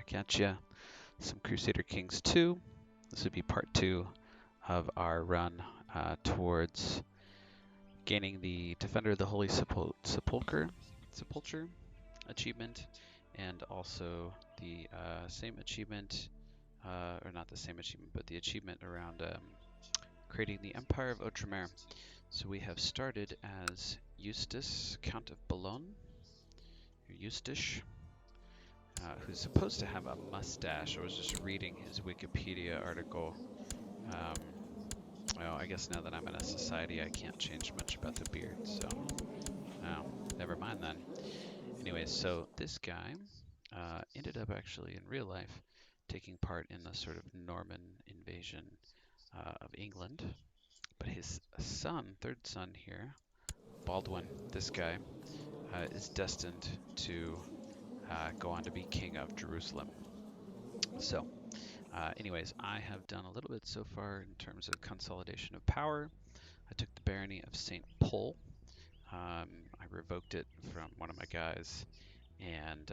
back at you. Some Crusader Kings 2. This would be part 2 of our run towards gaining the Defender of the Holy Sepulcher achievement, and also the same achievement, or not the same achievement, but the achievement around creating the Empire of Outremer. So we have started as Eustace, Count of Boulogne, or Eustache, who's supposed to have a mustache. I was just reading his Wikipedia article. Well, I guess now that I'm in a society, I can't change much about the beard, so never mind then. Anyway, so this guy ended up actually in real life taking part in the sort of Norman invasion of England. But his son, third son here, Baldwin, this guy, is destined to go on to be king of Jerusalem. So, anyways, I have done a little bit so far in terms of consolidation of power. I took the barony of St. Pol. I revoked it from one of my guys, and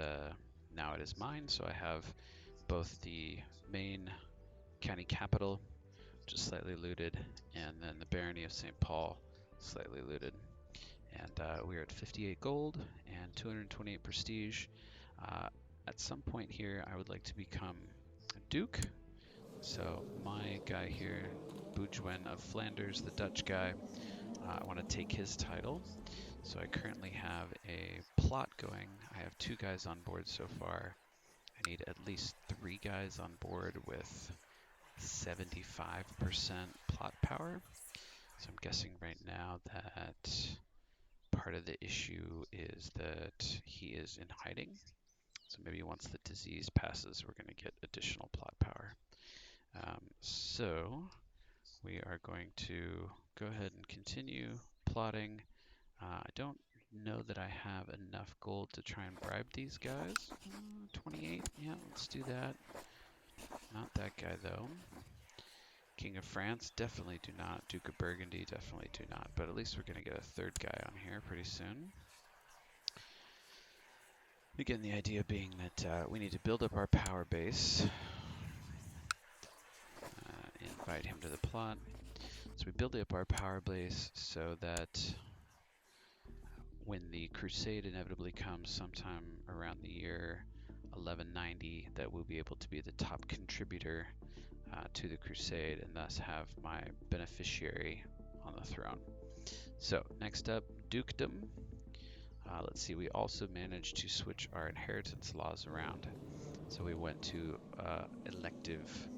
now it is mine. So I have both the main county capital, just slightly looted, and then the barony of St. Paul, slightly looted. And we're at 58 gold and 228 prestige. At some point here, I would like to become a duke. So my guy here, Boudewijn of Flanders, the Dutch guy, I want to take his title. So I currently have a plot going. I have 2 guys on board so far. I need at least 3 guys on board with 75% plot power. So I'm guessing right now that part of the issue is that he is in hiding. So maybe once the disease passes, we're going to get additional plot power. So we are going to go ahead and continue plotting. I don't know that I have enough gold to try and bribe these guys. 28, yeah, let's do that. Not that guy though. King of France, definitely do not. Duke of Burgundy, definitely do not. But at least we're going to get a third guy on here pretty soon. Again, the idea being that we need to build up our power base. Invite him to the plot. So we build up our power base so that when the crusade inevitably comes sometime around the year 1190, that we'll be able to be the top contributor to the crusade and thus have my beneficiary on the throne. So next up, dukedom. Let's see, we also managed to switch our inheritance laws around. So we went to elective,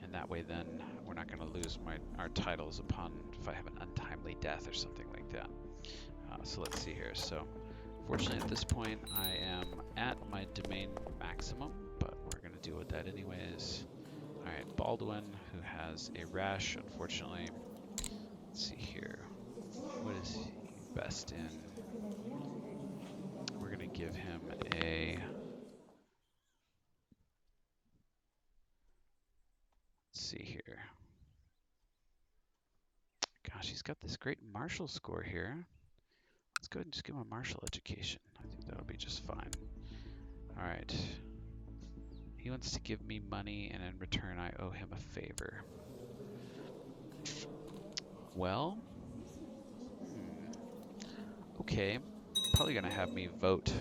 and that way then we're not going to lose our titles if I have an untimely death or something like that. So let's see here. So fortunately at this point I am at my domain maximum, but we're going to deal with that anyways. Alright, Baldwin, who has a rash, unfortunately. Let's see here. What is he best in? We're going to give him a... Let's see here. Gosh, he's got this great martial score here. Let's go ahead and just give him a martial education. I think that'll be just fine. Alright. He wants to give me money, and in return I owe him a favor. Well, okay. Probably going to have me vote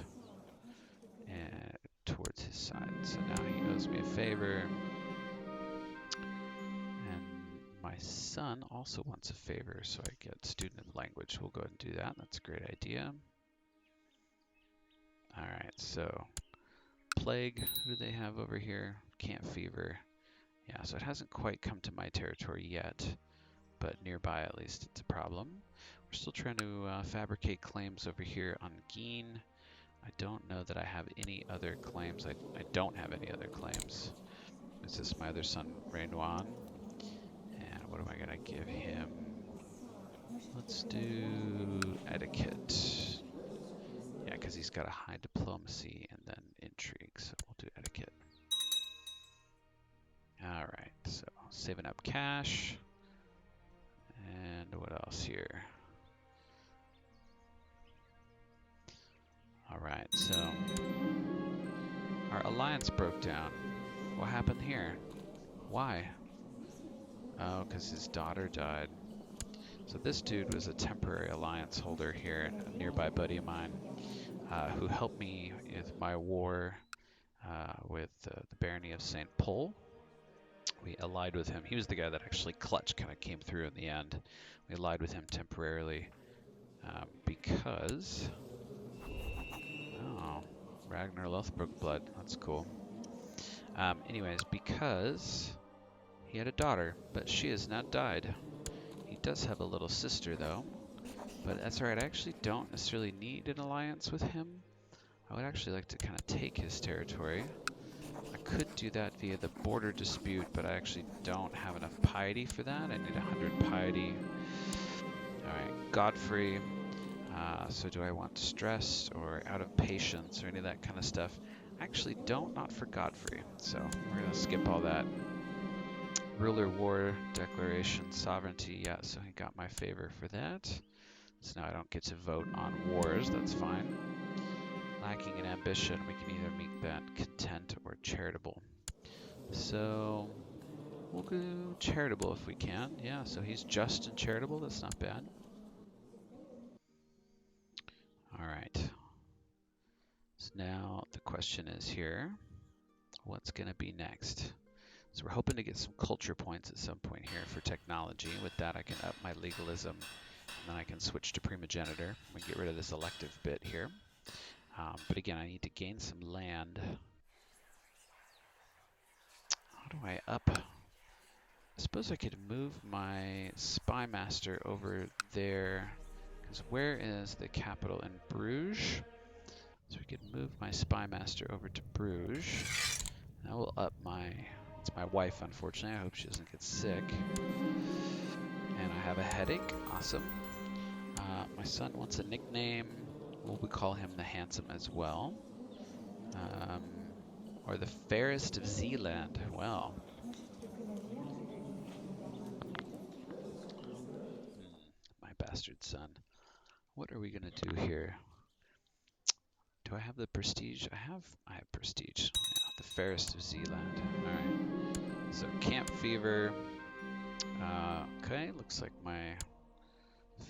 towards his side. So now he owes me a favor. And my son also wants a favor, so I get student of language. We'll go ahead and do that. That's a great idea. Alright, so plague, who do they have over here? Camp fever. Yeah, so it hasn't quite come to my territory yet, but nearby at least it's a problem. We're still trying to fabricate claims over here on Guine. I don't know that I have any other claims. I don't have any other claims. Is this my other son, Renoir? And what am I going to give him? Let's do etiquette. Yeah, because he's got a high diplomacy and then intrigue, so we'll do etiquette. Alright, so saving up cash. And what else here? Alright, so alliance broke down. What happened here? Why? Oh, because his daughter died. So this dude was a temporary alliance holder here, a nearby buddy of mine, who helped me with my war with the barony of St. Pol. We allied with him. He was the guy that actually clutch kind of came through in the end. We allied with him temporarily because... Oh, Ragnar Lothbrok blood. That's cool. Anyways, because he had a daughter, but she has now died. He does have a little sister, though. But that's alright. I actually don't necessarily need an alliance with him. I would actually like to kind of take his territory. I could do that via the border dispute, but I actually don't have enough piety for that. I need 100 piety. Alright, Godfrey. So do I want stress or out of patience or any of that kind of stuff? I actually don't, not for Godfrey. So we're going to skip all that. Ruler, war, declaration, sovereignty. Yeah, so he got my favor for that. So now I don't get to vote on wars. That's fine. Lacking in ambition, we can either make that content or charitable. So we'll go charitable if we can. Yeah, so he's just and charitable. That's not bad. All right. So now the question is here, what's going to be next? So we're hoping to get some culture points at some point here for technology. With that, I can up my legalism, and then I can switch to primogeniture. We get rid of this elective bit here. But again, I need to gain some land. How do I up? I suppose I could move my spy master over there. Because where is the capital? In Bruges. So we could move my spy master over to Bruges. That will up my... It's my wife, unfortunately. I hope she doesn't get sick. And I have a headache. Awesome. My son wants a nickname. We'll call him the Handsome as well. Or the Fairest of Zealand. Well. My bastard son. What are we going to do here? Do I have the prestige? I have prestige. Yeah, the Fairest of Zealand. Alright. So camp fever. Okay, looks like my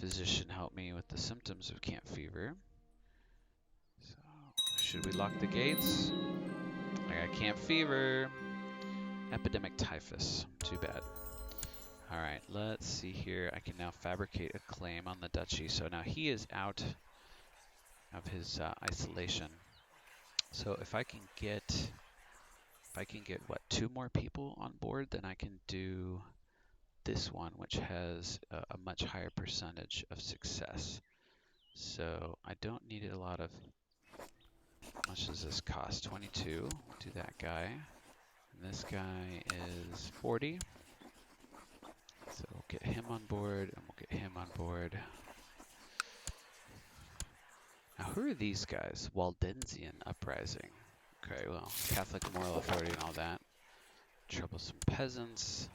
physician helped me with the symptoms of camp fever. So should we lock the gates? I got camp fever. Epidemic typhus. Too bad. Alright, let's see here. I can now fabricate a claim on the duchy. So now he is out of his isolation. So if I can get what, 2 more people on board, then I can do this one, which has a much higher percentage of success. So I don't need a lot of... How much does this cost? 22. We'll do that guy. And this guy is 40. So we'll get him on board, and we'll get him on board. Now, who are these guys? Waldensian Uprising. Okay, well, Catholic Moral Authority and all that. Troublesome Peasants.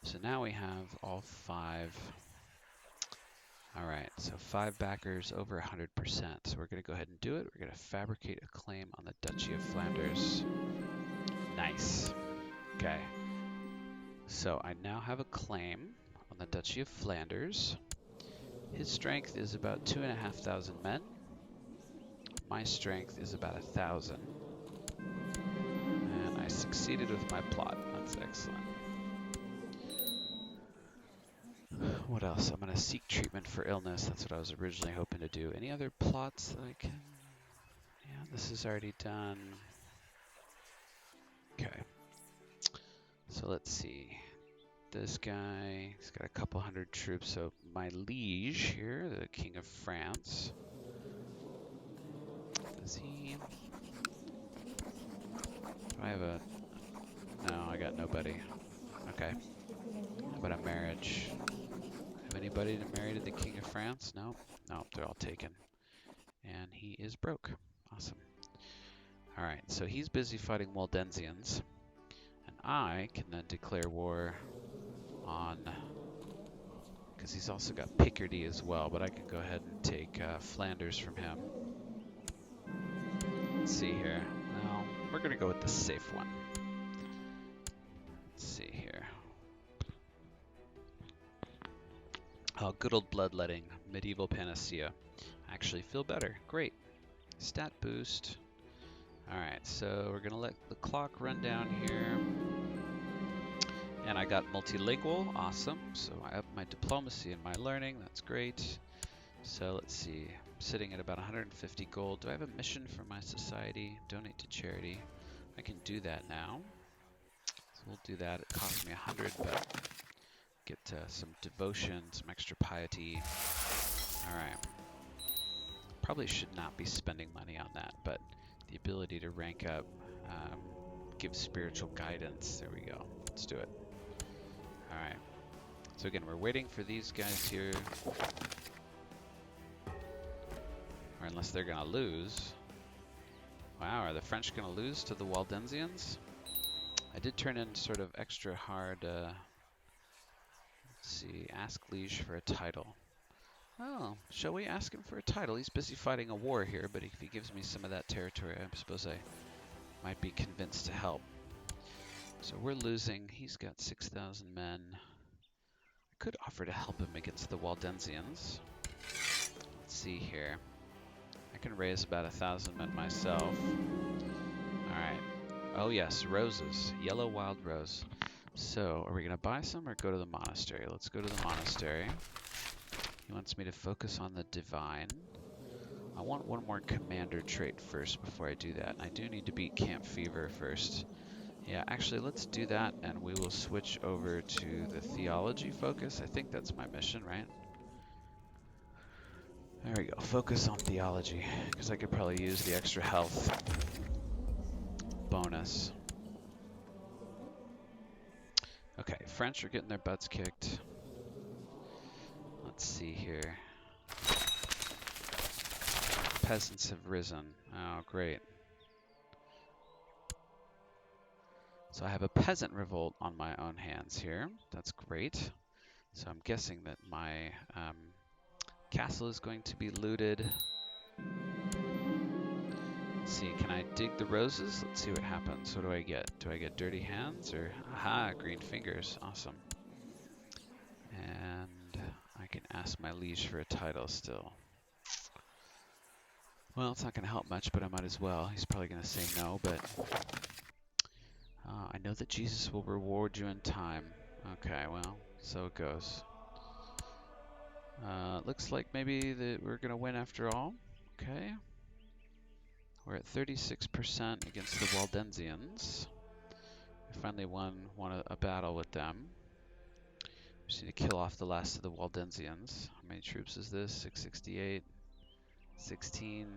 So now we have all 5. Alright, so 5 backers over 100%. So we're going to go ahead and do it. We're going to fabricate a claim on the Duchy of Flanders. Nice. Okay. So I now have a claim on the Duchy of Flanders. His strength is about 2,500 men. My strength is about 1,000. And I succeeded with my plot. That's excellent. What else? I'm going to seek treatment for illness. That's what I was originally hoping to do. Any other plots that I can... Yeah, this is already done. Okay. So let's see. This guy, he's got a couple hundred troops. So my liege here, the King of France. Does he... Do I have a... No, I got nobody. Okay. How about a marriage? Have anybody to marry to the King of France? No? No, they're all taken. And he is broke. Awesome. Alright, so he's busy fighting Waldensians. And I can then declare war on... Because he's also got Picardy as well, but I can go ahead and take Flanders from him. Let's see here. Well, we're going to go with the safe one. Let's see here. Oh, good old bloodletting, medieval panacea. I actually feel better. Great. Stat boost. Alright, so we're going to let the clock run down here. And I got multilingual. Awesome. So I upped my diplomacy and my learning. That's great. So let's see. I'm sitting at about 150 gold. Do I have a mission for my society? Donate to charity. I can do that now. So we'll do that. It costs me 100, but get some devotion, some extra piety. Alright. Probably should not be spending money on that, but the ability to rank up, give spiritual guidance. There we go. Let's do it. Alright. So again, we're waiting for these guys here. Or unless they're going to lose. Wow, are the French going to lose to the Waldensians? I did turn in sort of extra hard, let's see, ask liege for a title. Oh, shall we ask him for a title? He's busy fighting a war here, but if he gives me some of that territory, I suppose I might be convinced to help. So we're losing. He's got 6,000 men. I could offer to help him against the Waldensians. Let's see here. I can raise about 1,000 men myself. Alright. Oh yes, roses. Yellow wild rose. So, are we going to buy some or go to the monastery? Let's go to the monastery. He wants me to focus on the divine. I want one more commander trait first before I do that. I do need to beat camp fever first. Yeah, actually, let's do that, and we will switch over to the theology focus. I think that's my mission, right? There we go. Focus on theology, because I could probably use the extra health bonus. Okay, French are getting their butts kicked. Let's see here. Peasants have risen. Oh, great. So I have a peasant revolt on my own hands here. That's great. So I'm guessing that my castle is going to be looted. Let's see, can I dig the roses? Let's see what happens. What do I get? Do I get dirty hands or... Aha, green fingers. Awesome. And I can ask my liege for a title still. Well, it's not going to help much, but I might as well. He's probably going to say no, but... I know that Jesus will reward you in time. Okay, well, so it goes. Looks like maybe that we're going to win after all. Okay. We're at 36% against the Waldensians. We finally won a battle with them. We just need to kill off the last of the Waldensians. How many troops is this? 668. 16.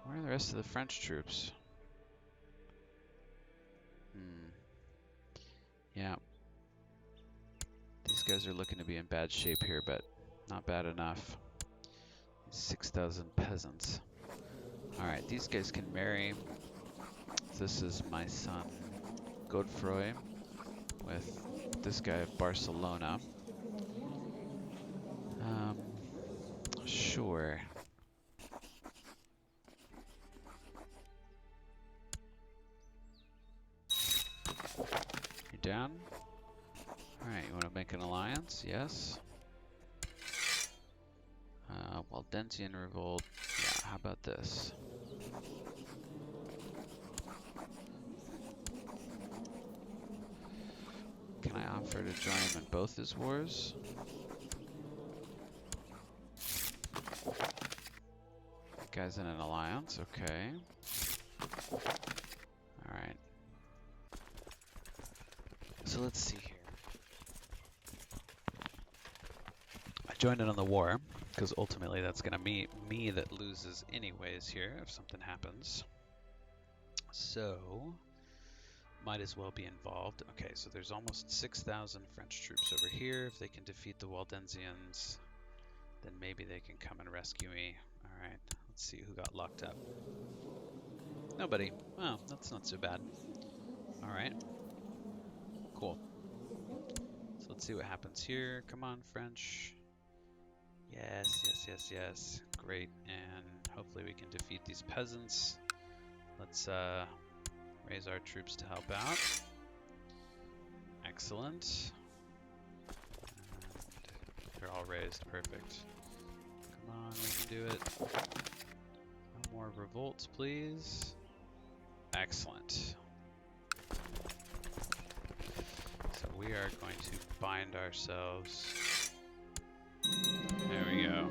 Where are the rest of the French troops? Yeah. These guys are looking to be in bad shape here, but not bad enough. 6,000 peasants. Alright, these guys can marry. This is my son, Godefroy, with this guy of Barcelona. Sure. You're down? Alright, you want to make an alliance? Yes. Waldensian revolt. Yeah, how about this? Can I offer to join him in both his wars? That guy's in an alliance, okay. Alright. So let's see here. I joined in on the war, because ultimately that's going to be me that loses anyways here if something happens. So, might as well be involved. Okay, so there's almost 6,000 French troops over here. If they can defeat the Waldensians, then maybe they can come and rescue me. Alright, let's see who got locked up. Nobody. Oh, that's not so bad. Alright. Cool. So let's see what happens here. Come on, French. Yes, yes, yes, yes. Great. And hopefully we can defeat these peasants. Let's raise our troops to help out. Excellent. And they're all raised. Perfect. Come on, we can do it. No more revolts, please. Excellent. So we are going to bind ourselves. There we go.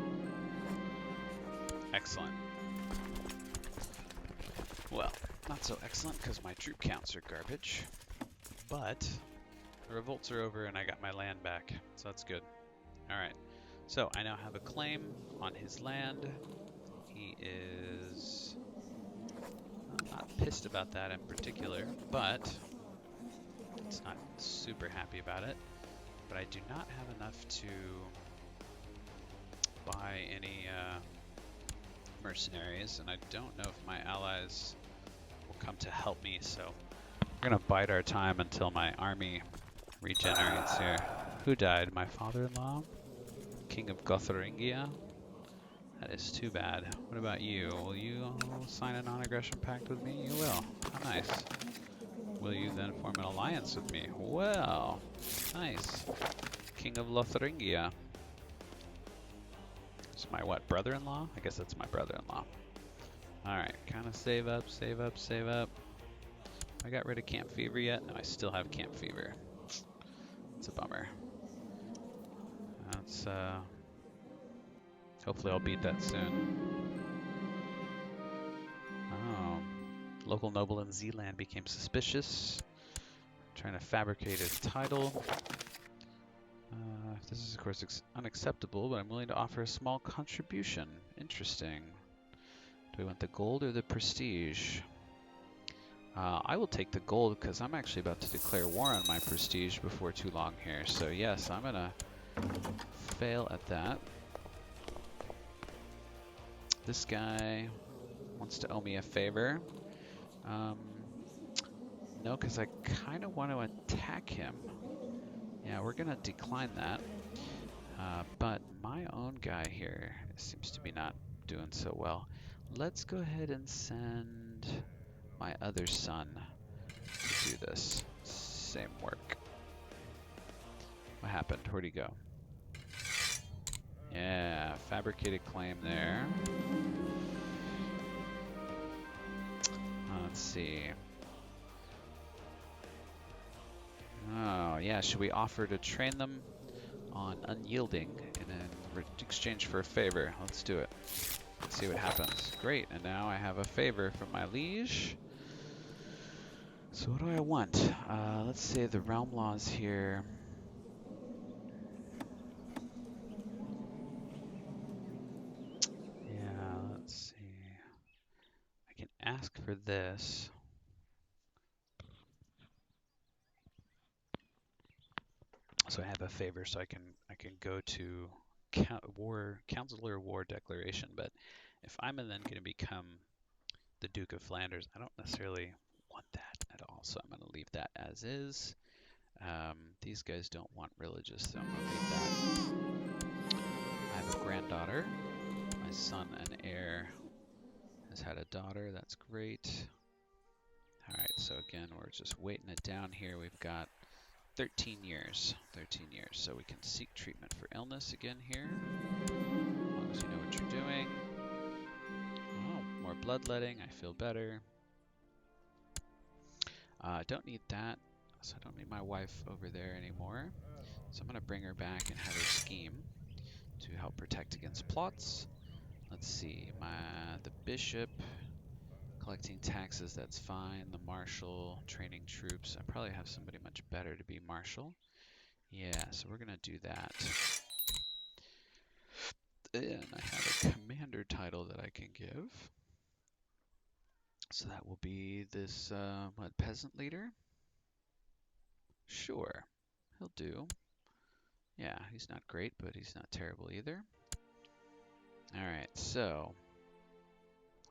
Excellent. Well, not so excellent because my troop counts are garbage, but the revolts are over and I got my land back, so that's good. Alright, so I now have a claim on his land. He is not pissed about that in particular, but it's not super happy about it. But I do not have enough to buy any mercenaries, and I don't know if my allies will come to help me, so we're gonna bide our time until my army regenerates here. Who died? My father-in-law? King of Gotharingia? That is too bad. What about you? Will you sign a non-aggression pact with me? You will. How nice. Will you then form an alliance with me? Well, nice. King of Lotharingia. It's my what, brother-in-law? I guess that's my brother-in-law. Alright, kind of save up, save up, save up. I got rid of camp fever yet? No, I still have camp fever. It's a bummer. That's, hopefully I'll beat that soon. Oh. Local noble in Zealand became suspicious. Trying to fabricate his title. This is, of course, unacceptable, but I'm willing to offer a small contribution. Interesting. Do we want the gold or the prestige? I will take the gold because I'm actually about to declare war on my prestige before too long here. So yes, I'm gonna fail at that. This guy wants to owe me a favor. No, because I kind of want to attack him. Yeah, we're gonna decline that. But my own guy here seems to be not doing so well. Let's go ahead and send my other son to do this. Same work. What happened? Where'd he go? Yeah, fabricated claim there. Let's see. Oh, yeah, should we offer to train them on unyielding and then exchange for a favor? Let's do it. Let's see what happens. Great, and now I have a favor from my liege. So what do I want? Let's say the realm laws here. Yeah, let's see. I can ask for this. So I have a favor, so I can go to Counselor War Declaration. But if I'm then going to become the Duke of Flanders, I don't necessarily want that at all. So I'm going to leave that as is. These guys don't want religious, so I'm going to leave that. I have a granddaughter. My son and heir has had a daughter. That's great. All right, so again, we're just weighting it down here. We've got 13 years. 13 years. So we can seek treatment for illness again here. As long as you know what you're doing. Oh, more bloodletting. I feel better. I don't need that. So I don't need my wife over there anymore. So I'm going to bring her back and have her scheme to help protect against plots. Let's see. The bishop collecting taxes, that's fine. The marshal training troops. I probably have somebody much better to be marshal. Yeah, so we're going to do that. And I have a commander title that I can give. So that will be this, what, peasant leader? Sure, he'll do. Yeah, he's not great, but he's not terrible either. Alright, so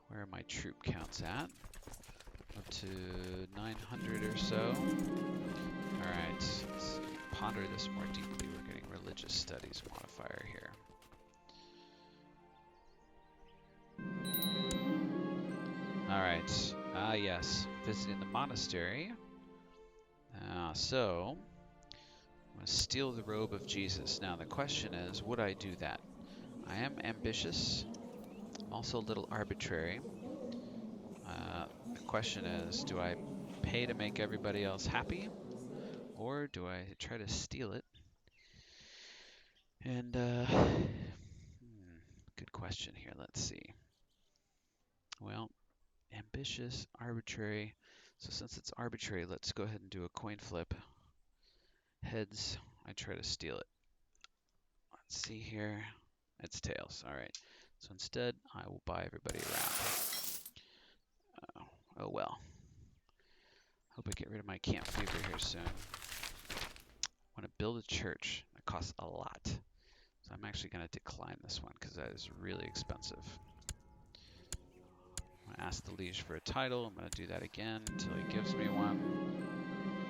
where are my troop counts at? Up to 900 or so. Alright, let's ponder this more deeply. We're getting religious studies modifier here. Alright, Ah, yes, visiting the monastery. So, I'm going to steal the robe of Jesus. Now, the question is, would I do that? I am ambitious. I'm also a little arbitrary. The question is, do I pay to make everybody else happy? Or do I try to steal it? And, good question here. Let's see. Well, ambitious, arbitrary. So since it's arbitrary, let's go ahead and do a coin flip. Heads, I try to steal it. Let's see here. It's tails. All right. So instead, I will buy everybody around. Oh well. Hope I get rid of my camp fever here soon. I want to build a church. It costs a lot. So I'm actually going to decline this one because that is really expensive. I'm going to ask the liege for a title. I'm going to do that again until he gives me one.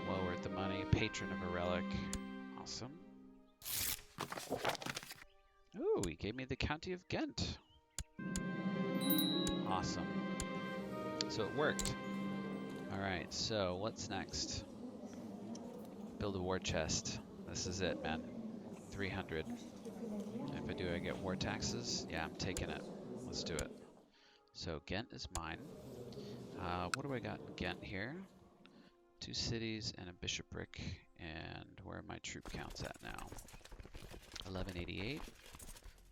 Well worth the money. Patron of a relic. Awesome. Ooh, he gave me the County of Ghent. Awesome. So it worked. Alright, so what's next? Build a war chest. This is it, man. 300. If I do, I get war taxes. Yeah, I'm taking it. Let's do it. So Ghent is mine. What do I got in Ghent here? 2 cities and a bishopric. And where are my troop counts at now? 1188.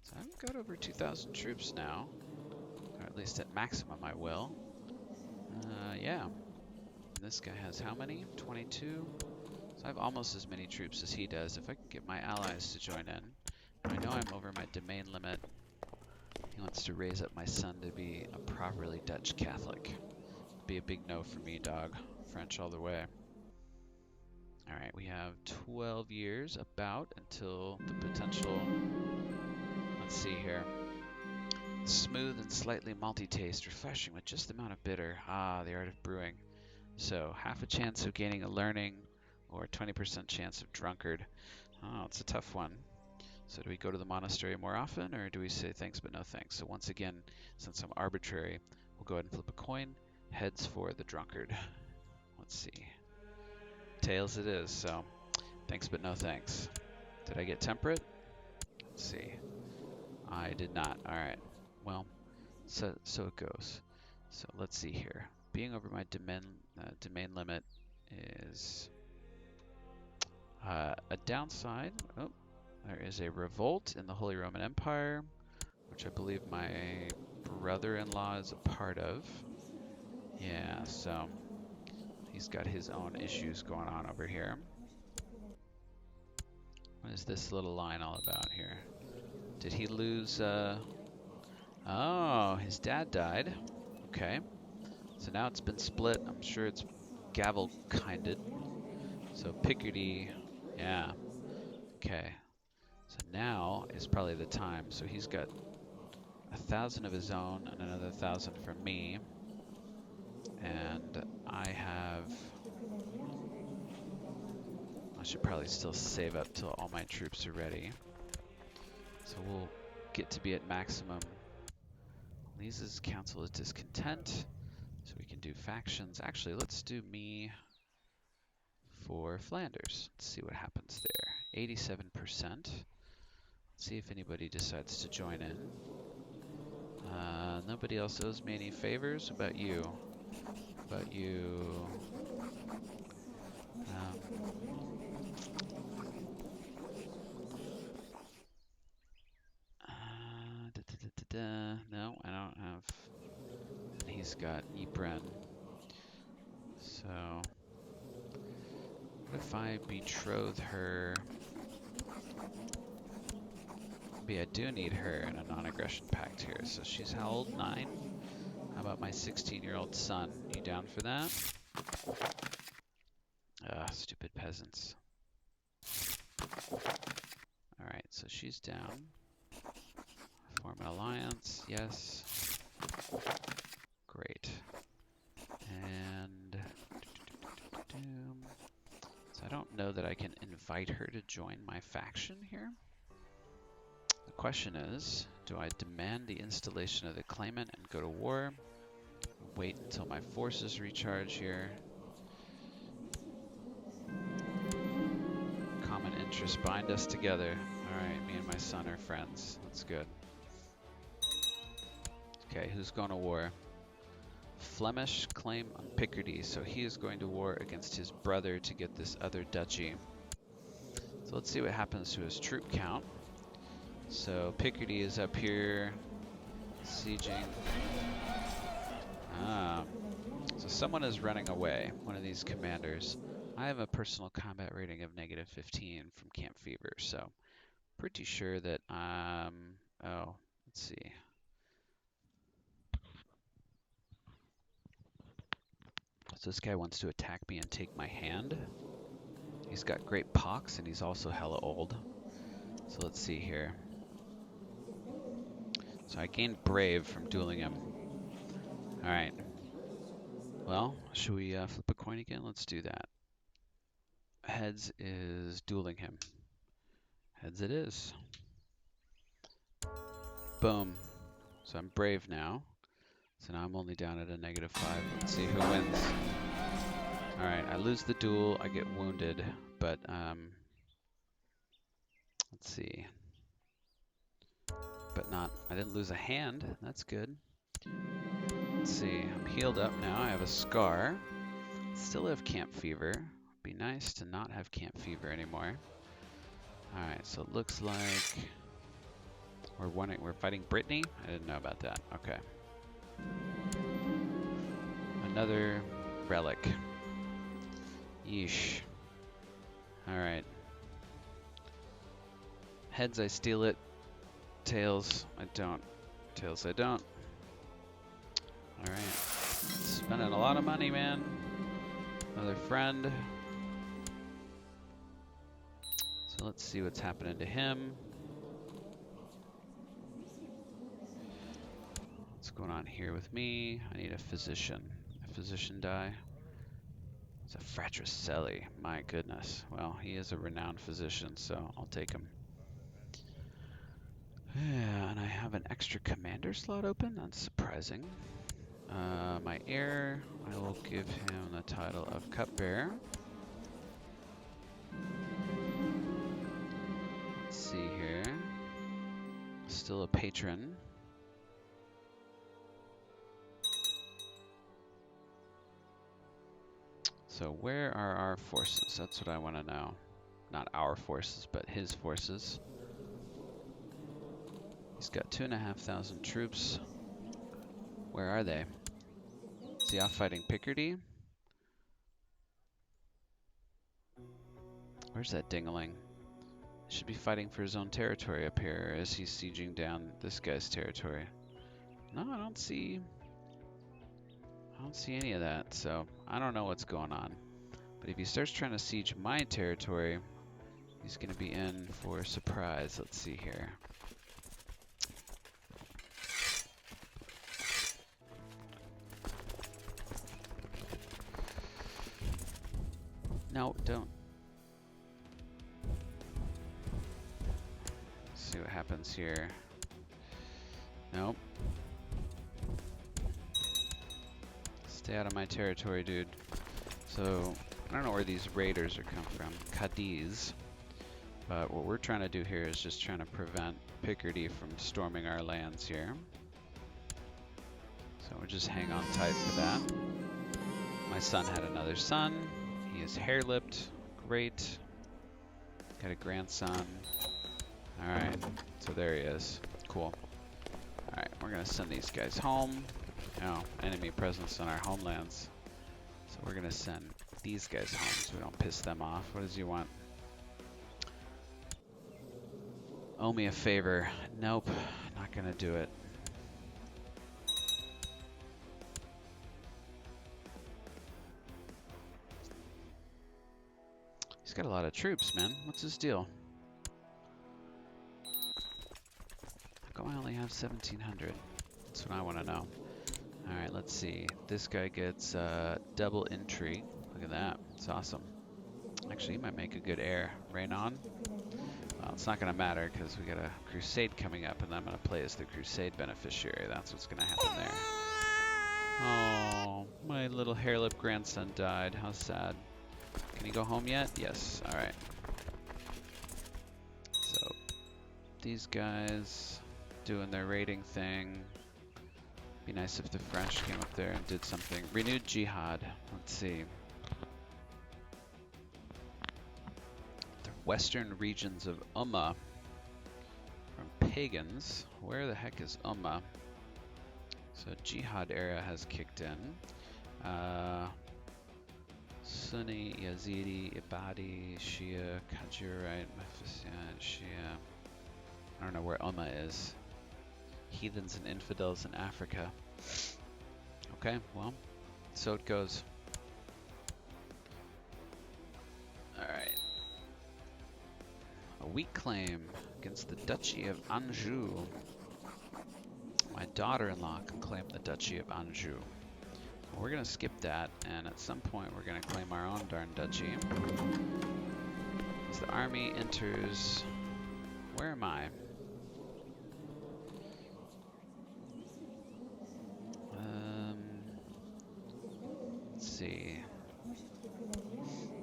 So I've got over 2,000 troops now. Or at least at maximum I will. Yeah. And this guy has how many? 22. So I have almost as many troops as he does. If I can get my allies to join in. I know I'm over my domain limit. He wants to raise up my son to be a properly Dutch Catholic. Be a big no for me, dog. French all the way. Alright, we have 12 years about until the potential... Let's see here. Smooth and slightly malty taste, refreshing with just the amount of bitter. Ah, the art of brewing. So, half a chance of gaining a learning, or 20% chance of drunkard. Oh, it's a tough one. So do we go to the monastery more often, or do we say thanks but no thanks? So once again, since I'm arbitrary, we'll go ahead and flip a coin. Heads for the drunkard. Let's see. Tails it is, so thanks but no thanks. Did I get temperate? Let's see. I did not. Alright. Well, so it goes. So let's see here. Being over my domain limit is a downside. Oh, there is a revolt in the Holy Roman Empire, which I believe my brother-in-law is a part of. Yeah, so he's got his own issues going on over here. What is this little line all about here? Did he lose... Oh, his dad died. Okay. So now it's been split. I'm sure it's gavel-kinded. So Picardy... Yeah. Okay. So now is probably the time. So he's got 1,000 of his own and another 1,000 from me. And I have... I should probably still save up till all my troops are ready. So we'll get to be at maximum. Lisa's Council is Discontent. So we can do factions. Actually, let's do me for Flanders. Let's see what happens there. 87%. Let's see if anybody decides to join in. Nobody else owes me any favors. What about you? What about you? No, I don't have. And he's got Ypres. So, what if I betroth her? Maybe I do need her in a non-aggression pact here. So she's how old? 9? How about my 16-year-old son? You down for that? Stupid peasants. Alright, so she's down. Form an alliance, yes. Great. And... So I don't know that I can invite her to join my faction here. The question is, do I demand the installation of the claimant and go to war? wait until my forces recharge here. Common interests bind us together. Alright, me and my son are friends. That's good. Okay, who's going to war? Flemish claim on Picardy, so he is going to war against his brother to get this other duchy. So let's see what happens to his troop count. So Picardy is up here, sieging. So someone is running away, one of these commanders. I have a personal combat rating of -15 from Camp Fever, so pretty sure that oh, let's see. So this guy wants to attack me and take my hand. He's got great pox and he's also hella old. So let's see here. So I gained brave from dueling him. Alright. Well, should we flip a coin again? Let's do that. Heads is dueling him. Heads it is. Boom. So I'm brave now. So now I'm only down at a -5. Let's see who wins. Alright, I lose the duel, I get wounded, but let's see. But I didn't lose a hand, that's good. Let's see, I'm healed up now, I have a scar. Still have camp fever. Be nice to not have camp fever anymore. Alright, so it looks like we're fighting Brittany? I didn't know about that. Okay. Another relic. Yeesh. Alright. Heads, I steal it. Tails, I don't. Tails, I don't. Alright. Spending a lot of money, man. Another friend. So let's see what's happening to him. What's going on here with me? I need a physician. A physician die. It's a Fratricelli. My goodness. Well, he is a renowned physician, so I'll take him. Yeah, and I have an extra commander slot open. That's surprising. My heir, I will give him the title of Cupbearer. Let's see here. Still a patron. So where are our forces? That's what I want to know. Not our forces, but his forces. He's got 2,500 troops. Where are they? Is he off fighting Picardy? Where's that dingaling? He should be fighting for his own territory up here. Or is he sieging down this guy's territory? No, I don't see any of that, so I don't know what's going on. But if he starts trying to siege my territory, he's going to be in for a surprise. Let's see here. No, don't. Let's see what happens here. Nope. Stay out of my territory, dude. So, I don't know where these raiders are coming from. Cadiz. But what we're trying to do here is just trying to prevent Picardy from storming our lands here. So we'll just hang on tight for that. My son had another son. He is hair-lipped. Great. Got a grandson. Alright, so there he is. Cool. Alright, we're gonna send these guys home. Oh, enemy presence on our homelands. So we're gonna send these guys home so we don't piss them off. What does he want? Owe me a favor. Nope, not gonna do it. He's got a lot of troops, man. What's his deal? How come I only have 1,700? That's what I want to know. Alright, let's see. This guy gets double intrigue. Look at that. It's awesome. Actually, he might make a good heir. Rain on? Well, it's not going to matter because we got a crusade coming up and I'm going to play as the crusade beneficiary. That's what's going to happen there. Oh. Oh, my little hair-lip grandson died. How sad. Can he go home yet? Yes. All right. So these guys doing their raiding thing. Be nice if the French came up there and did something. Renewed jihad. Let's see. The western regions of Ummah from pagans. Where the heck is Ummah? So jihad era has kicked in. Sunni, Yazidi, Ibadi, Shia, Qadurite, Mafisian, Shia. I don't know where Ummah is. Heathens and infidels in Africa. Okay, well, so it goes. Alright. A weak claim against the Duchy of Anjou. My daughter-in-law can claim the Duchy of Anjou. Well, we're going to skip that, and at some point we're going to claim our own darn duchy. As the army enters... Where am I? Let's see.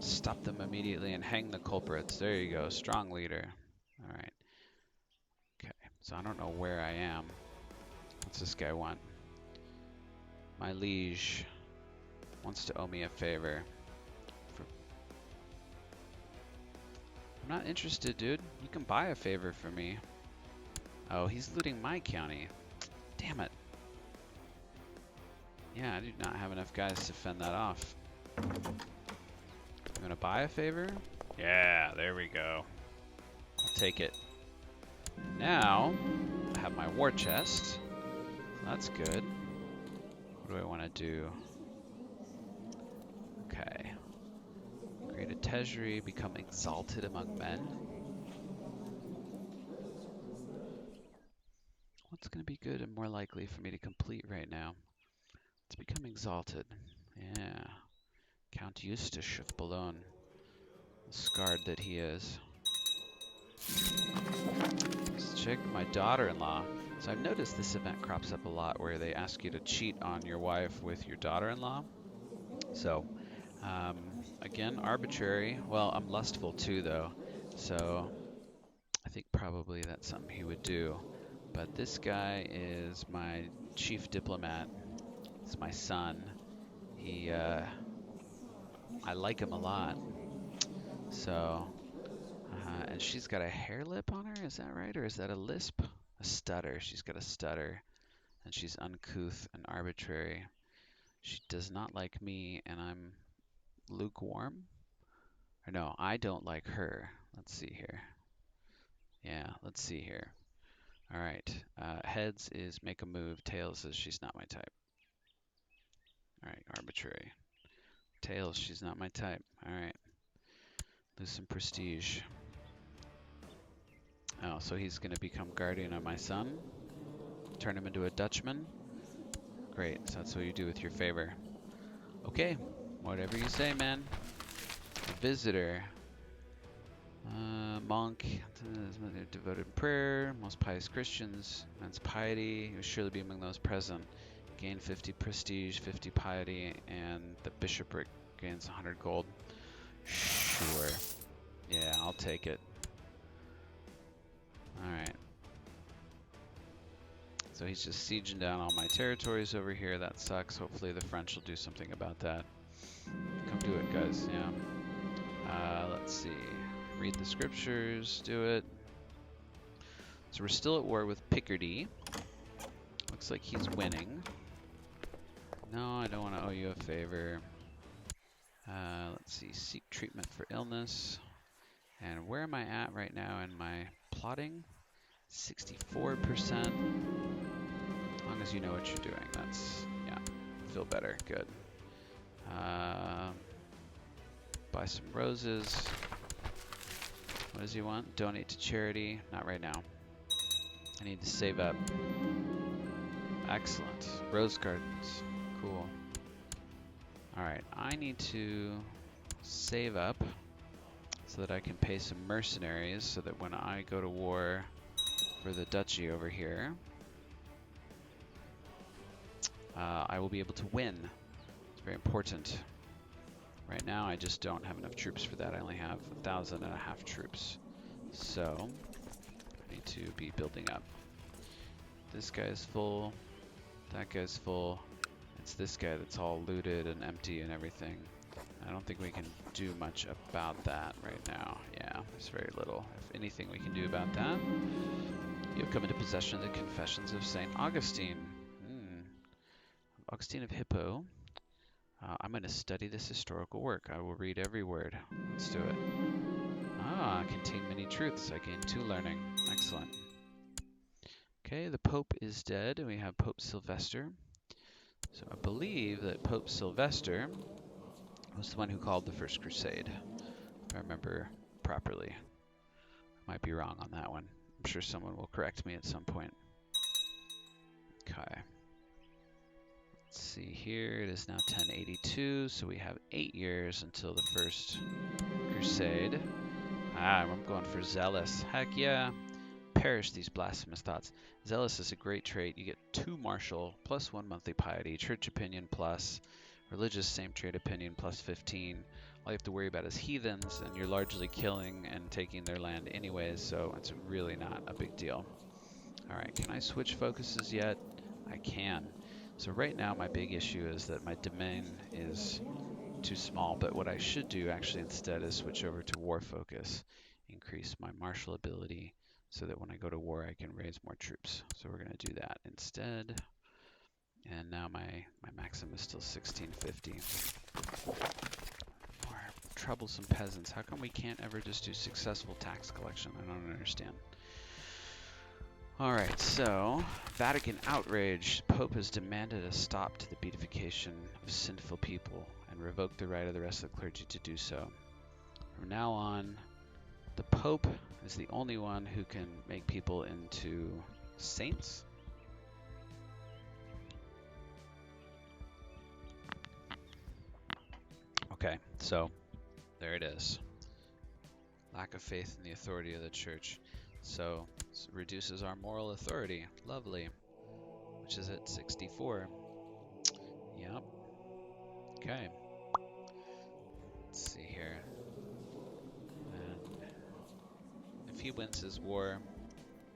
Stop them immediately and hang the culprits. There you go. Strong leader. Alright. Okay, so I don't know where I am. What's this guy want? My liege wants to owe me a favor. I'm not interested, dude. You can buy a favor for me. Oh, he's looting my county. Damn it. Yeah, I do not have enough guys to fend that off. I'm gonna buy a favor? Yeah, there we go. I'll take it. Now, I have my war chest. That's good. What do I want to do? Okay. Create a treasury, become exalted among men. What's going to be good and more likely for me to complete right now? Let's become exalted. Yeah. Count Eustache of Boulogne. Scarred that he is. Let's check my daughter-in-law. So I've noticed this event crops up a lot where they ask you to cheat on your wife with your daughter-in-law. So, again, arbitrary. Well, I'm lustful too, though. So I think probably that's something he would do. But this guy is my chief diplomat. It's my son. I like him a lot. So, and she's got a hair lip on her, is that right? Or is that a lisp? A stutter. She's got a stutter. And she's uncouth and arbitrary. She does not like me, and I'm lukewarm. Or no, I don't like her. Let's see here. Yeah, let's see here. All right. Heads is make a move. Tails is she's not my type. All right, arbitrary. Tails, she's not my type. All right. Lose some prestige. Oh, so he's going to become guardian of my son. Turn him into a Dutchman. Great, so that's what you do with your favor. Okay, whatever you say, man. Visitor. Monk. Devoted prayer. Most pious Christians. Immense piety. He will surely be among those present. Gain 50 prestige, 50 piety, and the bishopric gains 100 gold. Sure. Yeah, I'll take it. Alright. So he's just sieging down all my territories over here. That sucks. Hopefully the French will do something about that. Come do it, guys. Yeah. Let's see. Read the scriptures. Do it. So we're still at war with Picardy. Looks like he's winning. No, I don't want to owe you a favor. Let's see. Seek treatment for illness. And where am I at right now in my plotting? 64%. As long as you know what you're doing, that's, yeah, feel better, good. Buy some roses. What does he want? Donate to charity. Not right now. I need to save up. Excellent. Rose gardens. Cool. Alright, I need to save up so that I can pay some mercenaries so that when I go to war for the duchy over here, I will be able to win. very important. Right now, I just don't have enough troops for that. I only have 1,500 troops. So, I need to be building up. This guy is full. That guy's full. It's this guy that's all looted and empty and everything. I don't think we can do much about that right now. Yeah, there's very little. If anything we can do about that. You have come into possession of the Confessions of St. Augustine. Augustine of Hippo. I'm going to study this historical work. I will read every word. Let's do it. Contain many truths. I gain 2 learning. Excellent. Okay, the Pope is dead, and we have Pope Sylvester. So I believe that Pope Sylvester was the one who called the First Crusade, if I remember properly. I might be wrong on that one. I'm sure someone will correct me at some point. Okay. Let's see here. It is now 1082, so we have 8 years until the First Crusade. I'm going for zealous. Heck yeah. Perish these blasphemous thoughts. Zealous is a great trait. You get 2 martial plus 1 monthly piety, church opinion plus, religious same trait opinion plus 15. All you have to worry about is heathens, and you're largely killing and taking their land anyways, so it's really not a big deal. Alright, can I switch focuses yet? I can. So right now my big issue is that my domain is too small, but what I should do actually instead is switch over to war focus, increase my martial ability so that when I go to war I can raise more troops. So we're going to do that instead. And now my maximum is still 1650. More troublesome peasants. How come we can't ever just do successful tax collection? I don't understand. Alright, so, Vatican outrage. Pope has demanded a stop to the beatification of sinful people and revoked the right of the rest of the clergy to do so. From now on, the Pope is the only one who can make people into saints. Okay, so there it is. Lack of faith in the authority of the church. So it reduces our moral authority. Lovely. Which is at 64. Yep. Okay. Let's see here. And if he wins his war,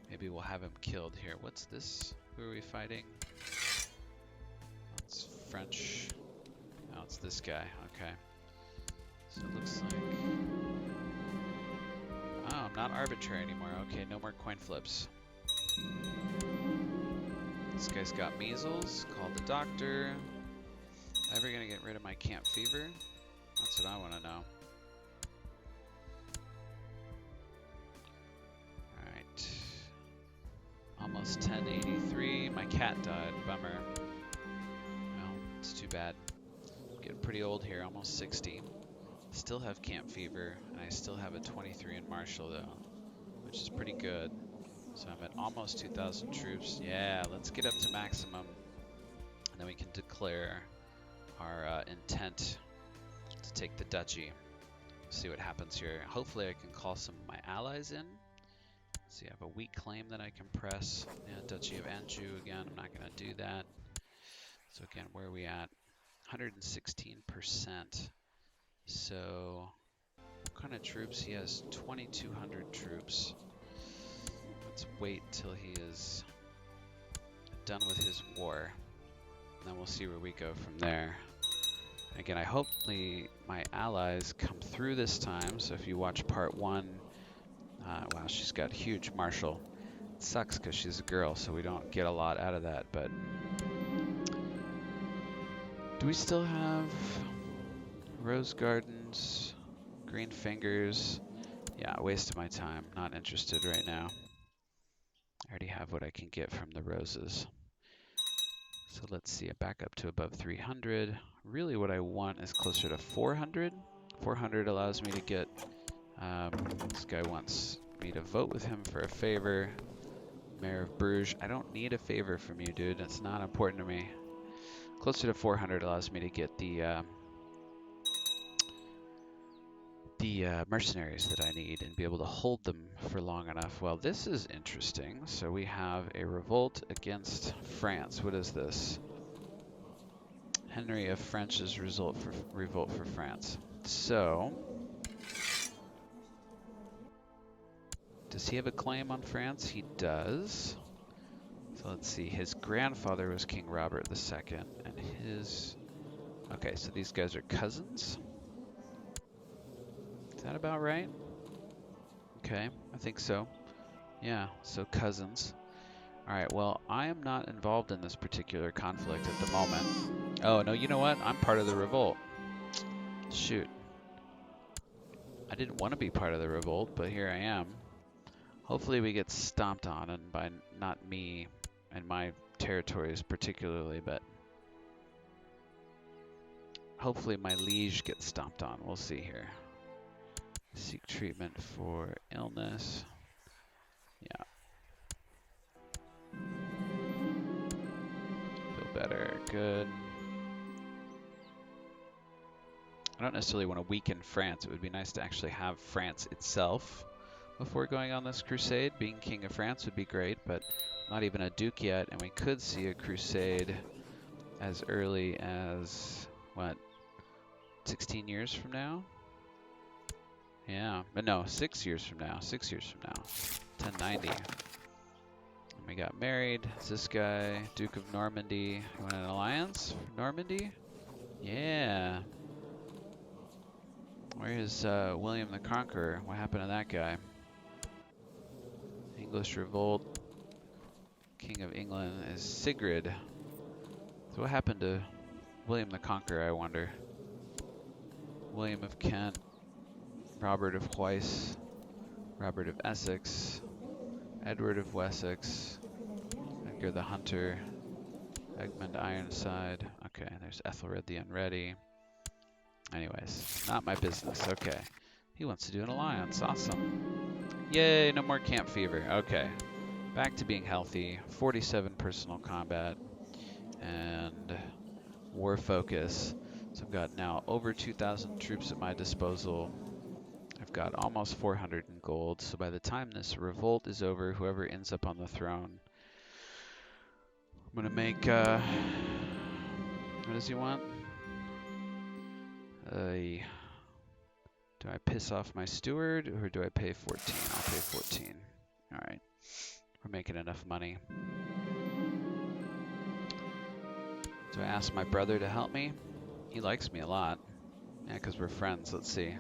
maybe we'll have him killed here. What's this? Who are we fighting? It's French. Oh, it's this guy. Okay. So it looks like... Oh, I'm not arbitrary anymore. Okay, no more coin flips. This guy's got measles. Call the doctor. Ever gonna get rid of my camp fever? That's what I want to know. Alright. Almost 1083. My cat died. Bummer. Well, it's too bad. I'm getting pretty old here. Almost 60. Still have camp fever, and I still have a 23 in martial though, which is pretty good. So I'm at almost 2,000 troops. Yeah, let's get up to maximum, and then we can declare our intent to take the duchy. See what happens here. Hopefully I can call some of my allies in. See, I have a weak claim that I can press. Yeah, Duchy of Anjou again. I'm not going to do that. So again, where are we at? 116%. So, what kind of troops? He has 2,200 troops. Let's wait till he is done with his war. And then we'll see where we go from there. Again, I hope my allies come through this time. So if you watch part 1, wow, she's got huge martial. It sucks because she's a girl, so we don't get a lot out of that. But do we still have... Rose Gardens, Green Fingers. Yeah, waste of my time. Not interested right now. I already have what I can get from the roses. So let's see, back up to above 300. Really what I want is closer to 400. 400 allows me to get, this guy wants me to vote with him for a favor. Mayor of Bruges. I don't need a favor from you, dude. It's not important to me. Closer to 400 allows me to get the mercenaries that I need and be able to hold them for long enough. Well, this is interesting. So we have a revolt against France. What is this? Henry of French's revolt for France. So, does he have a claim on France? He does. So let's see. His grandfather was King Robert II, and his... Okay, so these guys are cousins. Is that about right? Okay, I think so. Yeah, so cousins. Alright, well, I am not involved in this particular conflict at the moment. Oh, no, you know what? I'm part of the revolt. Shoot. I didn't want to be part of the revolt, but here I am. Hopefully we get stomped on, and by not me and my territories particularly, but hopefully my liege gets stomped on. We'll see here. Seek treatment for illness. Yeah. Feel better. Good. I don't necessarily want to weaken France. It would be nice to actually have France itself before going on this crusade. Being King of France would be great, but not even a duke yet, and we could see a crusade as early as, what, 16 years from now? Yeah, but no, 6 years from now. 6 years from now. 1090. And we got married. Is this guy Duke of Normandy? You want an alliance for Normandy? Yeah. Where is William the Conqueror? What happened to that guy? English revolt. King of England is Sigrid. So what happened to William the Conqueror, I wonder? William of Kent. Robert of Huys. Robert of Essex. Edward of Wessex. Edgar the Hunter. Egmont Ironside. Okay, there's Ethelred the Unready. Anyways, not my business. Okay. He wants to do an alliance. Awesome. Yay, no more camp fever. Okay. Back to being healthy. 47 personal combat. And war focus. So I've got now over 2,000 troops at my disposal. I've got almost 400 in gold. So by the time this revolt is over, whoever ends up on the throne, I'm going to make... what does he want? Do I piss off my steward, or do I pay 14? I'll pay 14. All right. We're making enough money. Do I ask my brother to help me? He likes me a lot. Yeah, because we're friends. Let's see.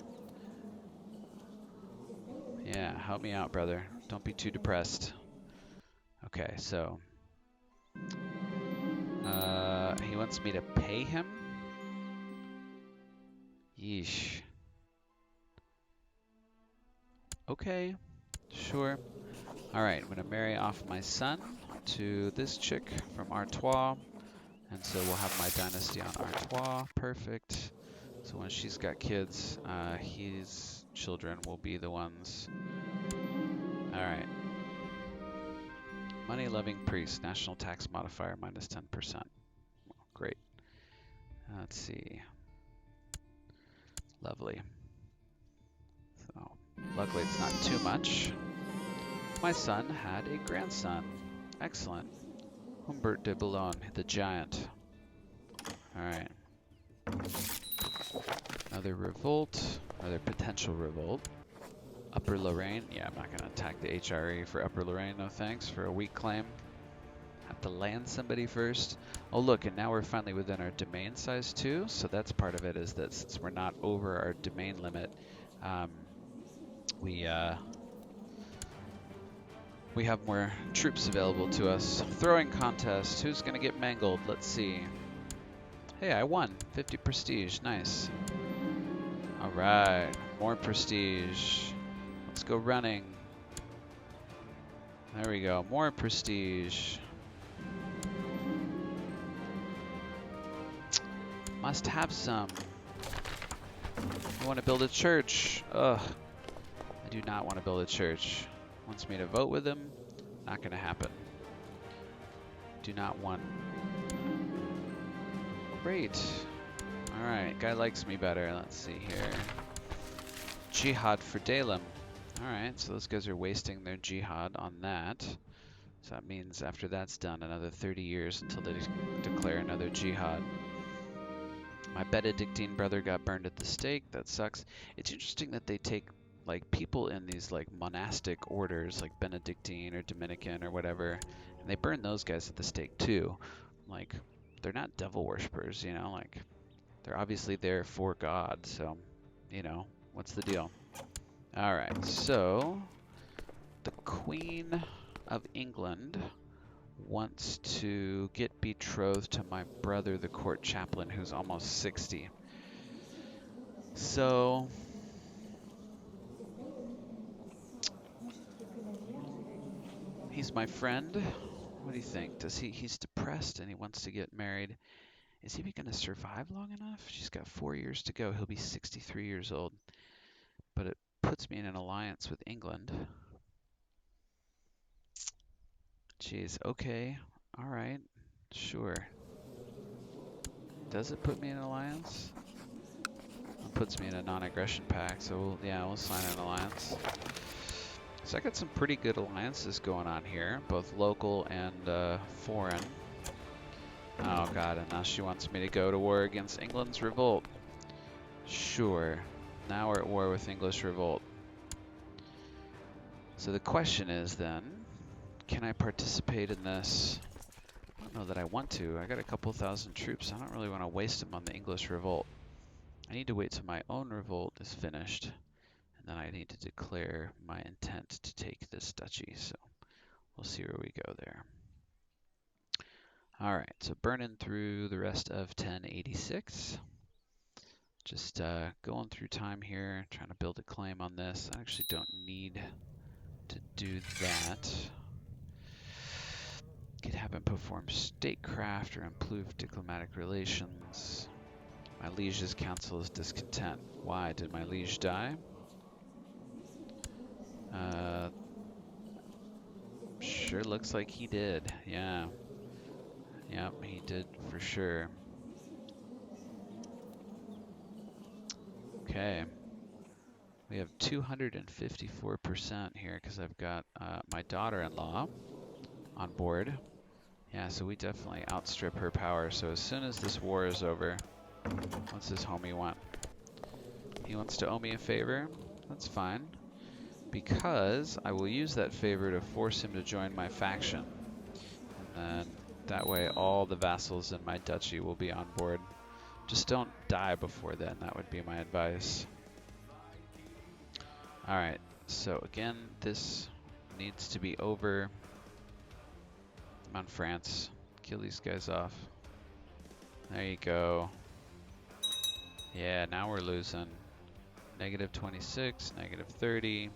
Yeah, help me out, brother. Don't be too depressed. Okay, so... he wants me to pay him? Yeesh. Okay, sure. Alright, I'm going to marry off my son to this chick from Artois. And so we'll have my dynasty on Artois. Perfect. So when she's got kids, his children will be the ones. Alright. Money-loving priest. National tax modifier minus 10%. Great. Let's see. Lovely. So, luckily it's not too much. My son had a grandson. Excellent. Humbert de Boulogne, the giant. Alright. Another revolt. Another potential revolt. Upper Lorraine. Yeah, I'm not going to attack the HRE for Upper Lorraine, no thanks, for a weak claim. Have to land somebody first. Oh look, and now we're finally within our domain size too, so that's part of it, is that since we're not over our domain limit, we have more troops available to us. Throwing contest, who's gonna get mangled? Let's see. Hey, I won, 50 prestige, nice. All right, more prestige. Let's go running. There we go, more prestige. Must have some. I want to build a church. Ugh. I do not want to build a church. Wants me to vote with him. Not going to happen. Do not want. Great. Alright, guy likes me better. Let's see here. Jihad for Dalem. Alright, so those guys are wasting their jihad on that. So that means after that's done, another 30 years until they declare another jihad. My Benedictine brother got burned at the stake. That sucks. It's interesting that they take like people in these like monastic orders, like Benedictine or Dominican or whatever, and they burn those guys at the stake too. Like, they're not devil worshippers, you know, like they're obviously there for God. So, you know, what's the deal? All right, so the Queen of England wants to get betrothed to my brother, the court chaplain, who's almost 60. So he's my friend. What do you think? He's depressed and he wants to get married. Is he going to survive long enough? She's got 4 years to go. He'll be 63 years old. But it puts me in an alliance with England. Jeez, okay. All right. Sure. Does it put me in an alliance? It puts me in a non-aggression pact, so we'll sign an alliance. So I got some pretty good alliances going on here, both local and foreign. Oh god, and now she wants me to go to war against England's revolt. Sure. Now we're at war with English revolt. So the question is then, can I participate in this? I don't know that I want to. I got a couple thousand troops. I don't really want to waste them on the English revolt. I need to wait till my own revolt is finished, and then I need to declare my intent to take this duchy. So we'll see where we go there. All right, so burning through the rest of 1086. Just going through time here, trying to build a claim on this. I actually don't need to do that. Could have him perform statecraft or improve diplomatic relations. My liege's council is discontent. Why did my liege die? Sure looks like he did. Yeah. Yep, he did for sure. Okay. We have 254% here because I've got my daughter-in-law on board. Yeah, so we definitely outstrip her power. So as soon as this war is over, what's this homie want? He wants to owe me a favor. That's fine. Because I will use that favor to force him to join my faction. And then that way all the vassals in my duchy will be on board. Just don't die before then. That would be my advice. Alright, so again, this needs to be over. Come on, France. Kill these guys off. There you go. Yeah, now we're losing. Negative 26, negative 30.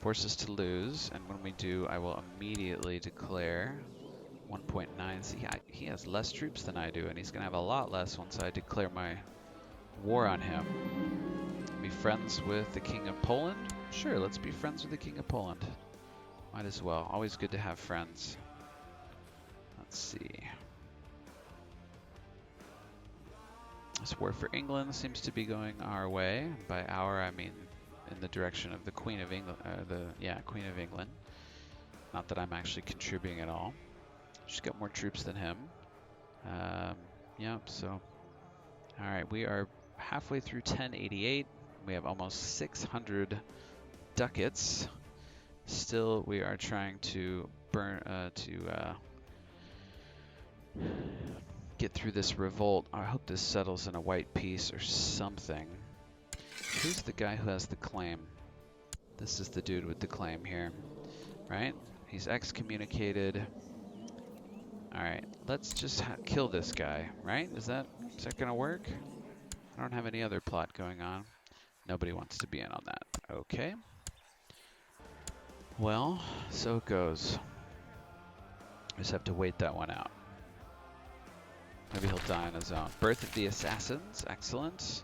Force us to lose, and when we do, I will immediately declare 1.9. See, he has less troops than I do, and he's going to have a lot less once I declare my war on him. Be friends with the King of Poland? Sure, let's be friends with the King of Poland. Might as well. Always good to have friends. Let's see. This war for England seems to be going our way. By our, I mean in the direction of the Queen of England. Queen of England. Not that I'm actually contributing at all. She's got more troops than him. Yep, so. Alright, we are halfway through 1088. We have almost 600 ducats. Still, we are trying to get through this revolt. I hope this settles in a white peace or something. Who's the guy who has the claim? This is the dude with the claim here, right? He's excommunicated. All right, let's just kill this guy, right? Is that gonna work? I don't have any other plot going on. Nobody wants to be in on that. Okay. Well, so it goes. Just have to wait that one out. Maybe he'll die on his own. Birth of the Assassins, excellent.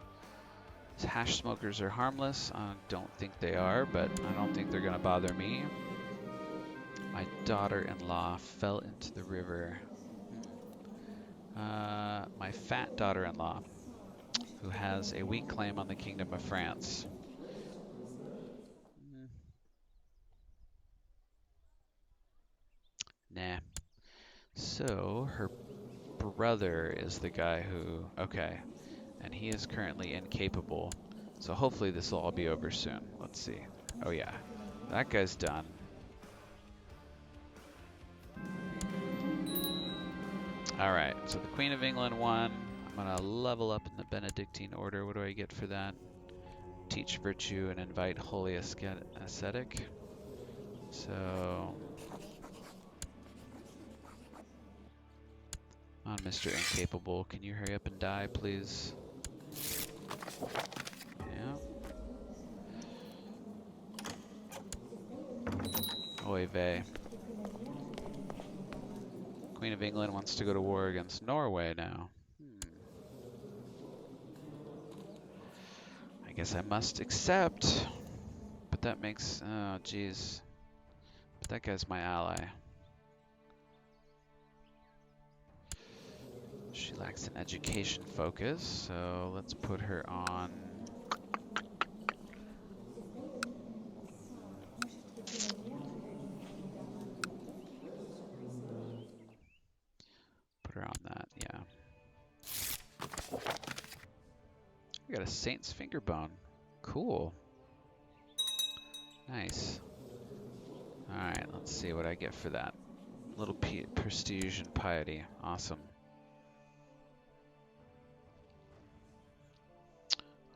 Hash smokers are harmless. I don't think they are, but I don't think they're gonna bother me. My daughter-in-law fell into the river. My fat daughter-in-law, who has a weak claim on the Kingdom of France. Nah. So, her brother is the guy who... Okay. And he is currently incapable. So hopefully this will all be over soon. Let's see. Oh yeah. That guy's done. Alright, so the Queen of England won. I'm gonna level up in the Benedictine order. What do I get for that? Teach virtue and invite holy ascetic. So... on Mr. Incapable, can you hurry up and die, please? Yeah. Oy vey. Queen of England wants to go to war against Norway now. I guess I must accept. But that makes... oh, jeez. But that guy's my ally. She lacks an education focus, so let's put her on... put her on that, yeah. We got a Saint's Finger Bone. Cool. Nice. Alright, let's see what I get for that. Little prestige and piety. Awesome.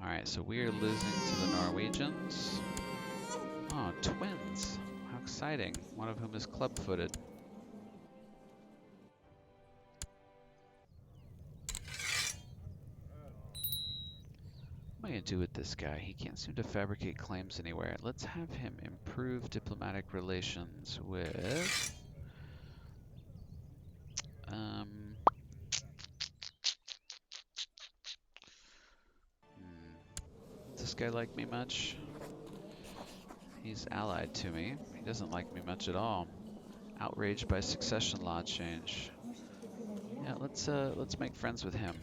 Alright, so we are losing to the Norwegians. Oh, twins. How exciting. One of whom is club-footed. What am I going to do with this guy? He can't seem to fabricate claims anywhere. Let's have him improve diplomatic relations with... Does this guy like me much? He's allied to me. He doesn't like me much at all. Outraged by succession law change. Yeah, let's make friends with him.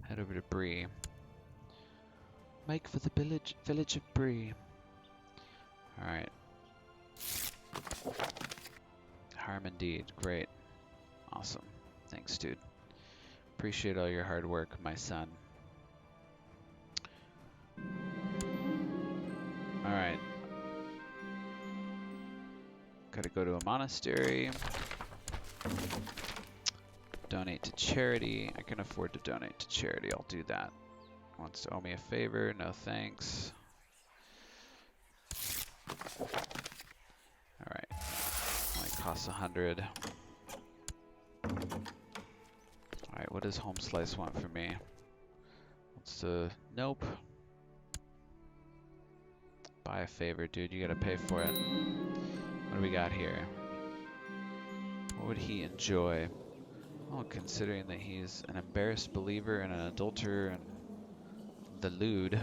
Head over to Bree. Make for the village of Bree. Alright. Harm indeed. Great. Awesome. Thanks, dude. Appreciate all your hard work, my son. Alright. Gotta go to a monastery. Donate to charity. I can afford to donate to charity. I'll do that. Wants to owe me a favor. No thanks. Alright. Only costs 100. Alright, what does Home Slice want from me? Wants to... Nope. Buy a favor, dude. You gotta pay for it. What do we got here? What would he enjoy? Well, considering that he's an embarrassed believer and an adulterer and the lewd,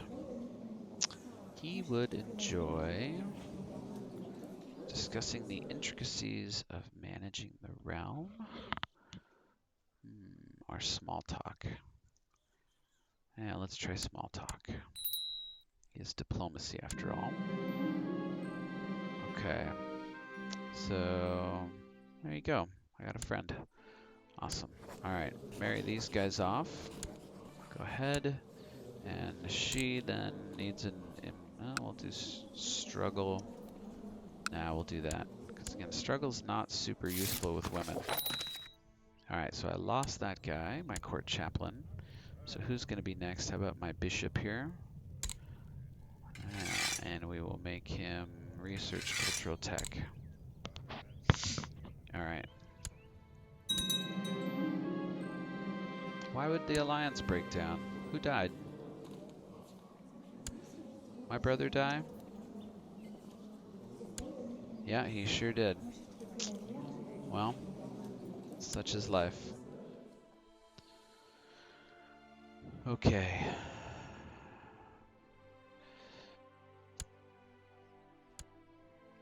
he would enjoy discussing the intricacies of managing the realm. Or small talk. Yeah, let's try small talk. He has diplomacy after all. Okay. So, there you go. I got a friend. Awesome. Alright, marry these guys off. Go ahead. And she then needs we'll do struggle. Nah, we'll do that. Because again, struggle's not super useful with women. Alright, so I lost that guy, my court chaplain. So who's going to be next? How about my bishop here? And we will make him research cultural tech. Alright. Why would the alliance break down? Who died? My brother die? Yeah, he sure did. Well, such is life. Okay.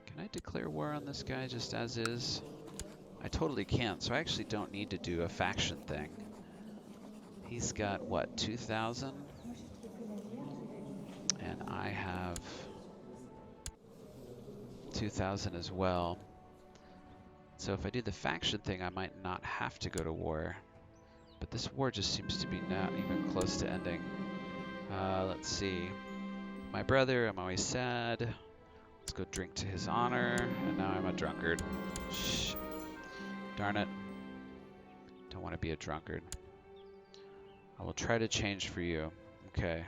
Can I declare war on this guy just as is? I totally can't, so I actually don't need to do a faction thing. He's got, what, 2,000? And I have 2,000 as well. So if I do the faction thing, I might not have to go to war. But this war just seems to be not even close to ending. Let's see. My brother, I'm always sad. Let's go drink to his honor. And now I'm a drunkard. Shh. Darn it. Don't want to be a drunkard. I will try to change for you. Okay.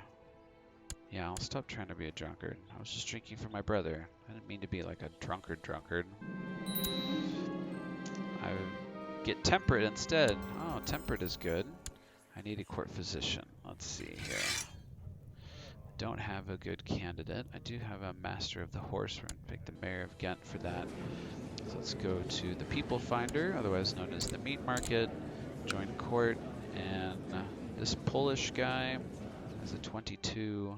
Yeah, I'll stop trying to be a drunkard. I was just drinking for my brother. I didn't mean to be like a drunkard. I get temperate instead. Oh, temperate is good. I need a court physician. Let's see here. Don't have a good candidate. I do have a master of the horse. We're going to pick the mayor of Ghent for that. So let's go to the people finder, otherwise known as the meat market. Join court, and this Polish guy has a 22.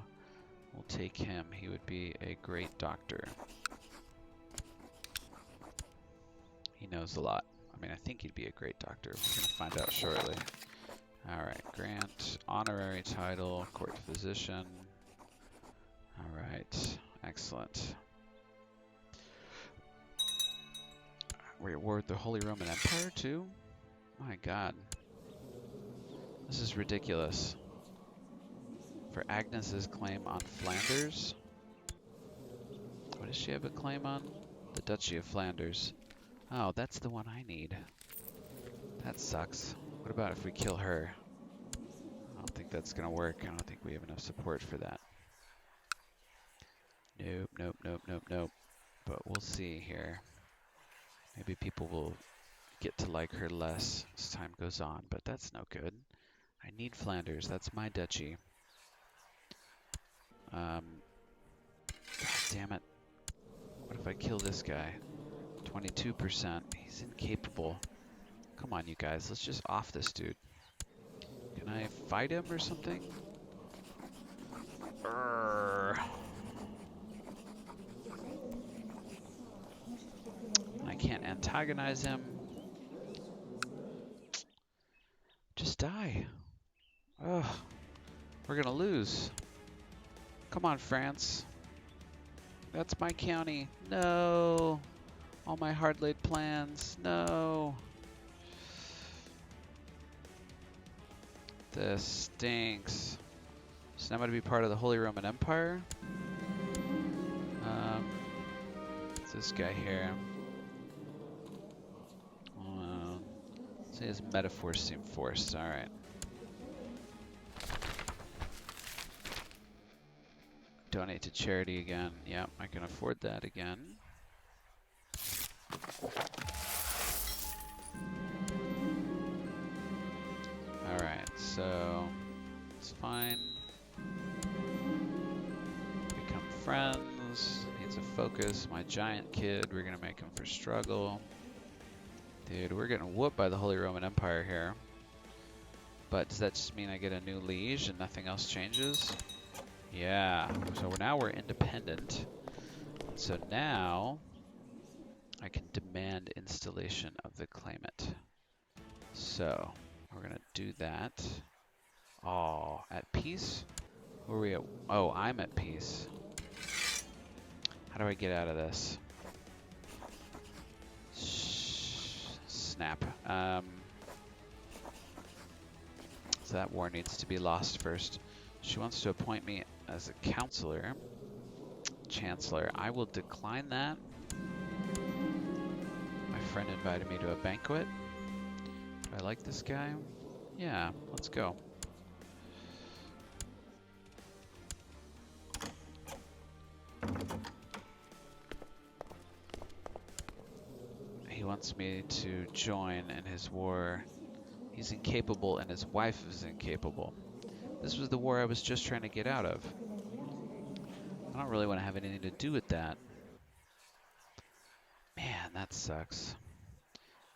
We'll take him. He would be a great doctor. He knows a lot. I mean, I think he'd be a great doctor. We're going to find out shortly. All right, grant honorary title, court physician. All right, excellent. We award the Holy Roman Empire too? My God. This is ridiculous. For Agnes's claim on Flanders. What does she have a claim on? The Duchy of Flanders. Oh, that's the one I need. That sucks. What about if we kill her? I don't think that's gonna work. I don't think we have enough support for that. Nope. But we'll see here. Maybe people will get to like her less as time goes on, but that's no good. I need Flanders. That's my duchy. God damn it. What if I kill this guy? 22%. He's incapable. Come on, you guys. Let's just off this dude. Can I fight him or something? Urgh. I can't antagonize him. Just die. Ugh. We're gonna lose. Come on, France. That's my county. No. All my hard-laid plans. No. This stinks. So now I'm going to be part of the Holy Roman Empire. It's this guy here. So his metaphors seem forced. All right. Donate to charity again. Yep, I can afford that again. All right, so it's fine. Become friends. Needs a focus. My giant kid. We're gonna make him for struggle. Dude, we're getting whooped by the Holy Roman Empire here. But does that just mean I get a new liege and nothing else changes? Yeah, so now we're independent. So now I can demand installation of the claimant. So we're gonna do that. Oh, at peace? Where are we at? Oh, I'm at peace. How do I get out of this? Snap. So that war needs to be lost first. She wants to appoint me as a counselor, chancellor. I will decline that. My friend invited me to a banquet. Do I like this guy? Yeah, let's go. He wants me to join in his war. He's incapable and his wife is incapable. This was the war I was just trying to get out of. I don't really want to have anything to do with that. Man, that sucks.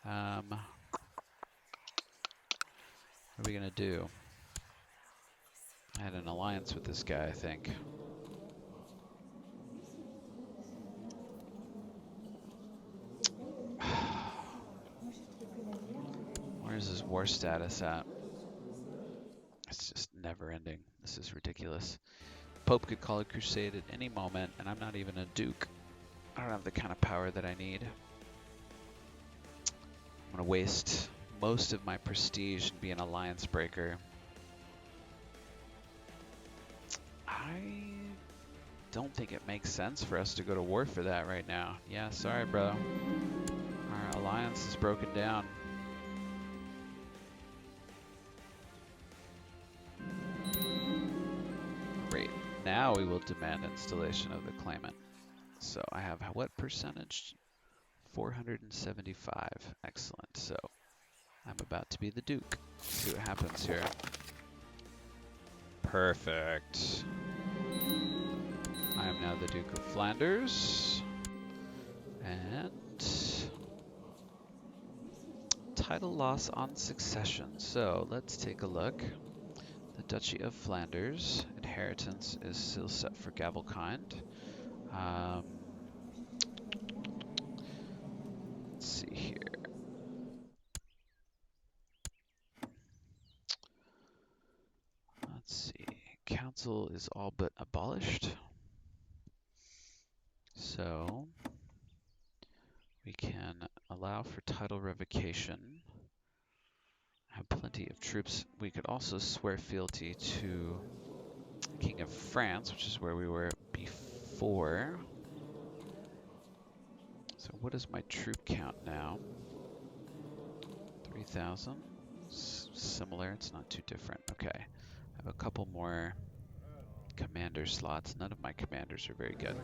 What are we gonna do? I had an alliance with this guy, I think. Where's his war status at? It's just never ending. This is ridiculous. Pope could call a crusade at any moment, and I'm not even a duke. I don't have the kind of power that I need. I'm going to waste most of my prestige and be an alliance breaker. I don't think it makes sense for us to go to war for that right now. Yeah, sorry, bro. Our alliance is broken down. Great. Now we will demand installation of the claimant. So I have what percentage? 475. Excellent. So I'm about to be the Duke. Let's see what happens here. Perfect. I am now the Duke of Flanders. And title loss on succession. So let's take a look. The Duchy of Flanders. Inheritance is still set for Gavelkind. Let's see here. Let's see. Council is all but abolished. So we can allow for title revocation. Have plenty of troops. We could also swear fealty to the King of France, which is where we were before. So what is my troop count now? 3,000. Similar, it's not too different. Okay, I have a couple more commander slots. None of my commanders are very good.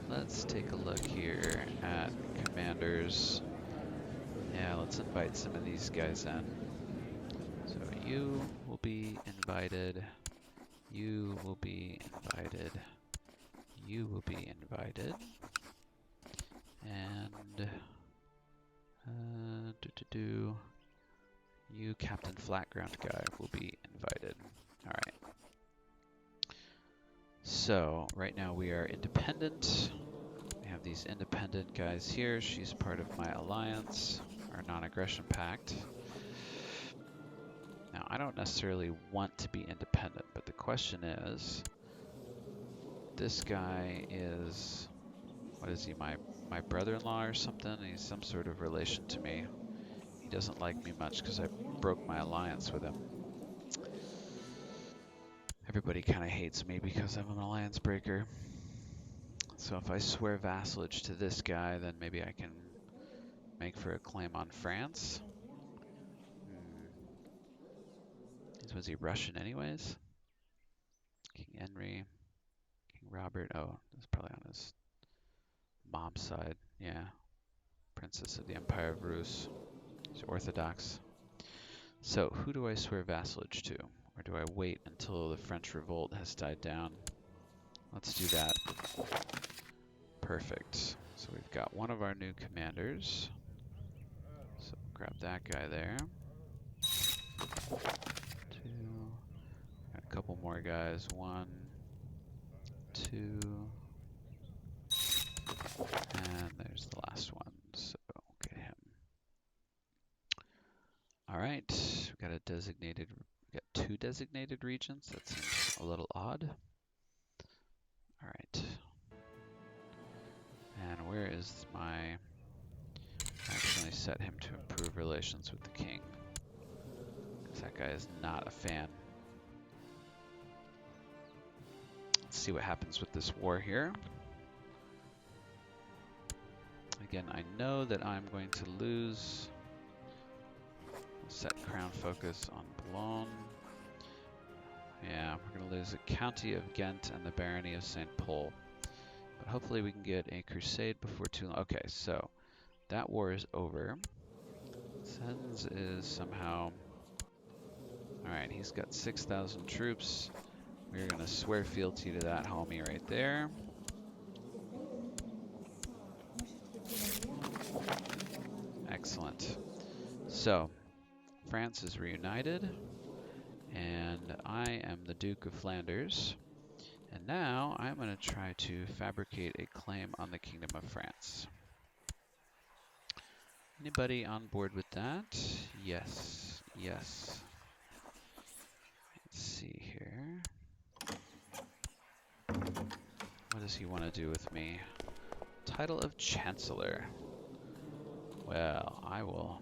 Let's take a look here at commanders. Yeah, let's invite some of these guys in. So you will be invited. You will be invited. You will be invited. And you, Captain Flatground guy, will be invited. All right. So right now we are independent. We have these independent guys here. She's part of my alliance, our non-aggression pact. Now I don't necessarily want to be independent, but the question is, this guy is, what is he, my brother-in-law or something? He's some sort of relation to me. He doesn't like me much because I broke my alliance with him. Everybody kind of hates me because I'm an alliance breaker. So if I swear vassalage to this guy, then maybe I can make for a claim on France. Was he Russian anyways? King Henry, King Robert. Oh, that's probably on his mom's side. Yeah. Princess of the Empire of Rus. He's Orthodox. So who do I swear vassalage to? Or do I wait until the French revolt has died down? Let's do that. Perfect. So we've got one of our new commanders. So grab that guy there. Two. Got a couple more guys. 1, 2. And there's the last one. So get him. All right. We've got a designated. We've got 2 designated regions. That seems a little odd. All right. And where is my... I actually set him to improve relations with the king. Because that guy is not a fan. Let's see what happens with this war here. Again, I know that I'm going to lose. Set crown focus on Boulogne. Yeah, we're going to lose the county of Ghent and the barony of St. Pol. But hopefully we can get a crusade before too long. Okay, so that war is over. Sens is somehow... Alright, he's got 6,000 troops. We're going to swear fealty to that homie right there. Excellent. So, France is reunited, and I am the Duke of Flanders. And now I'm going to try to fabricate a claim on the Kingdom of France. Anybody on board with that? Yes, yes. Let's see here. What does he want to do with me? Title of Chancellor. Well, I will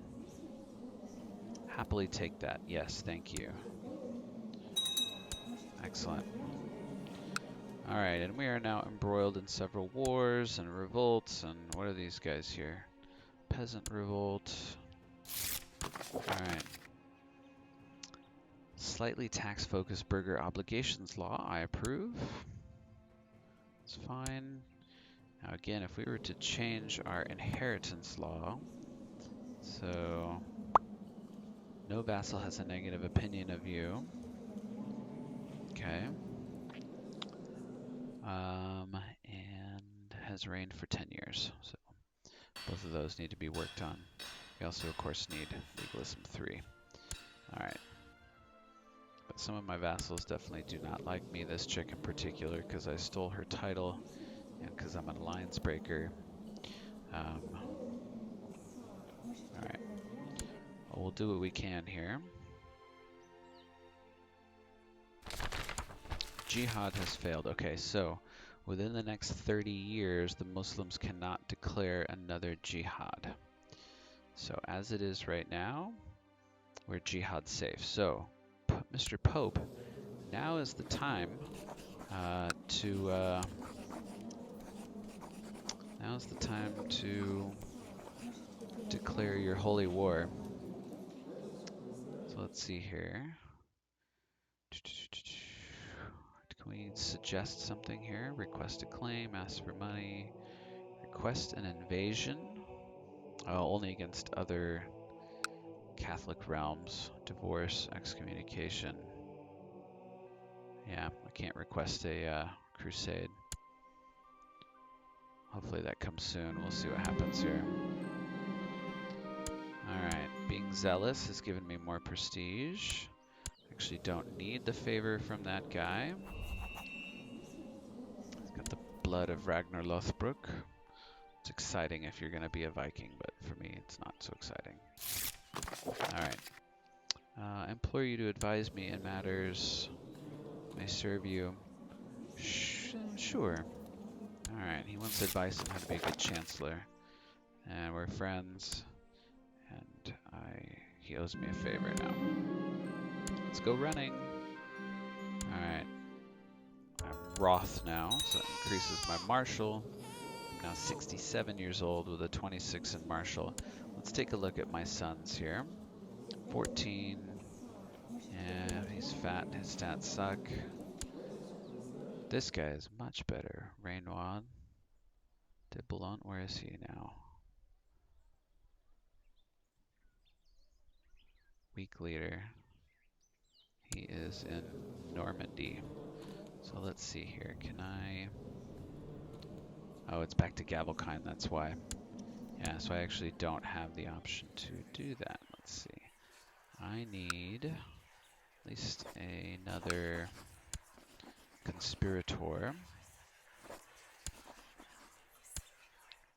Happily take that. Yes, thank you. Excellent. Alright, and we are now embroiled in several wars and revolts, and what are these guys here? Peasant revolt. Alright. Slightly tax-focused burger obligations law, I approve. It's fine. Now again, if we were to change our inheritance law, so no vassal has a negative opinion of you. Okay. And has reigned for 10 years. So both of those need to be worked on. We also, of course, need legalism 3. All right. But some of my vassals definitely do not like me, this chick in particular, because I stole her title and because I'm an alliance breaker. All right. Well, we'll do what we can here. Jihad has failed. Okay, so within the next 30 years, the Muslims cannot declare another jihad. So as it is right now, we're jihad safe. So, Mr. Pope, now is the time now's the time to declare your holy war. So let's see here. Can we suggest something here? Request a claim, ask for money, request an invasion. Only against other Catholic realms. Divorce, excommunication. Yeah, I can't request a crusade. Hopefully that comes soon. We'll see what happens here. Alright, being zealous has given me more prestige. Actually don't need the favor from that guy. He's got the blood of Ragnar Lothbrok. It's exciting if you're going to be a Viking, but for me it's not so exciting. Alright. I implore you to advise me in matters may serve you. Sure. Alright, he wants advice on how to be a good chancellor. And we're friends. And he owes me a favor now. Let's go running. Alright. I'm Roth now, so that increases my martial. I'm now 67 years old with a 26 in martial. Let's take a look at my sons here. 14. Yeah, he's fat and his stats suck. This guy is much better. Renoir de Boulogne, where is he now? Weak leader. He is in Normandy. So let's see here. Can I... Oh, it's back to Gavelkind, that's why. Yeah, so I actually don't have the option to do that. Let's see. I need at least another conspirator.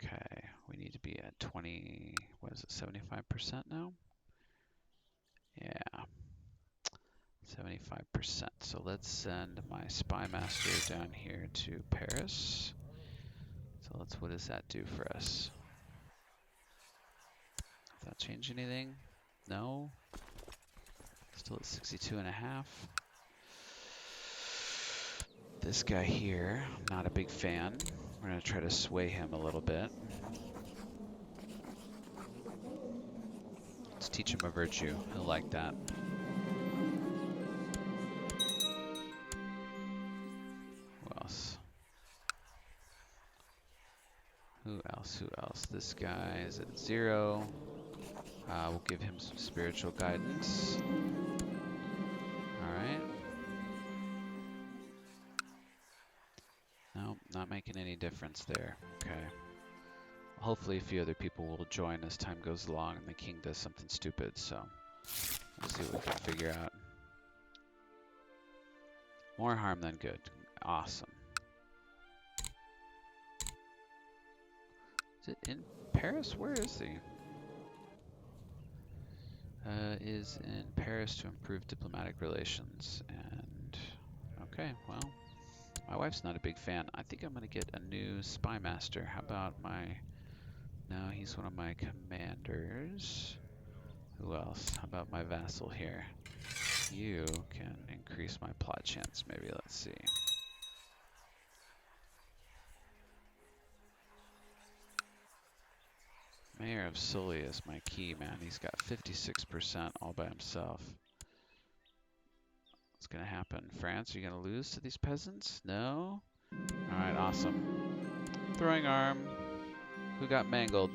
Okay, we need to be at 20, what is it, 75% now? Yeah, 75%. So let's send my spy master down here to Paris. So what does that do for us? Does that change anything? No. Still at 62.5. This guy here, I'm not a big fan. We're gonna try to sway him a little bit. Let's teach him a virtue. He'll like that. Who else? Who else? Who else? This guy is at 0. We'll give him some spiritual guidance. Alright. Nope, not making any difference there. Okay. Hopefully a few other people will join as time goes along and the king does something stupid, so we'll see what we can figure out. More harm than good. Awesome. Is it in Paris? Where is he? Is in Paris to improve diplomatic relations. And okay, well, my wife's not a big fan. I think I'm gonna get a new spy master. How about my? No, he's one of my commanders. Who else? How about my vassal here? You can increase my plot chance, maybe. Let's see. Mayor of Sully is my key, man. He's got 56% all by himself. What's going to happen? France, are you going to lose to these peasants? No? Alright, awesome. Throwing arm. Who got mangled?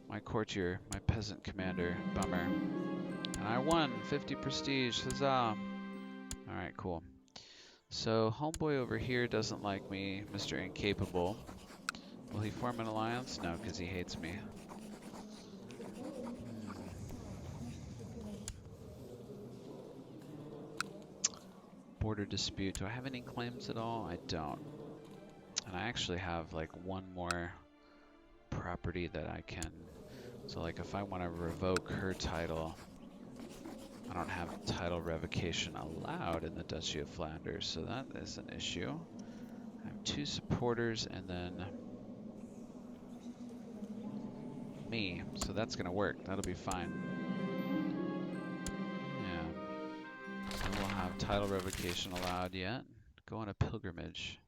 My courtier, my peasant commander. Bummer. And I won! 50 prestige. Huzzah! Alright, cool. So, homeboy over here doesn't like me, Mr. Incapable. Will he form an alliance? No, because he hates me. Border dispute. Do I have any claims at all? I don't. And I actually have like one more property that I can. So like if I want to revoke her title, I don't have title revocation allowed in the Duchy of Flanders, so that is an issue. I have 2 supporters and then me, so that's gonna work. That'll be fine. Yeah. So we'll have title revocation allowed yet. Go on a pilgrimage.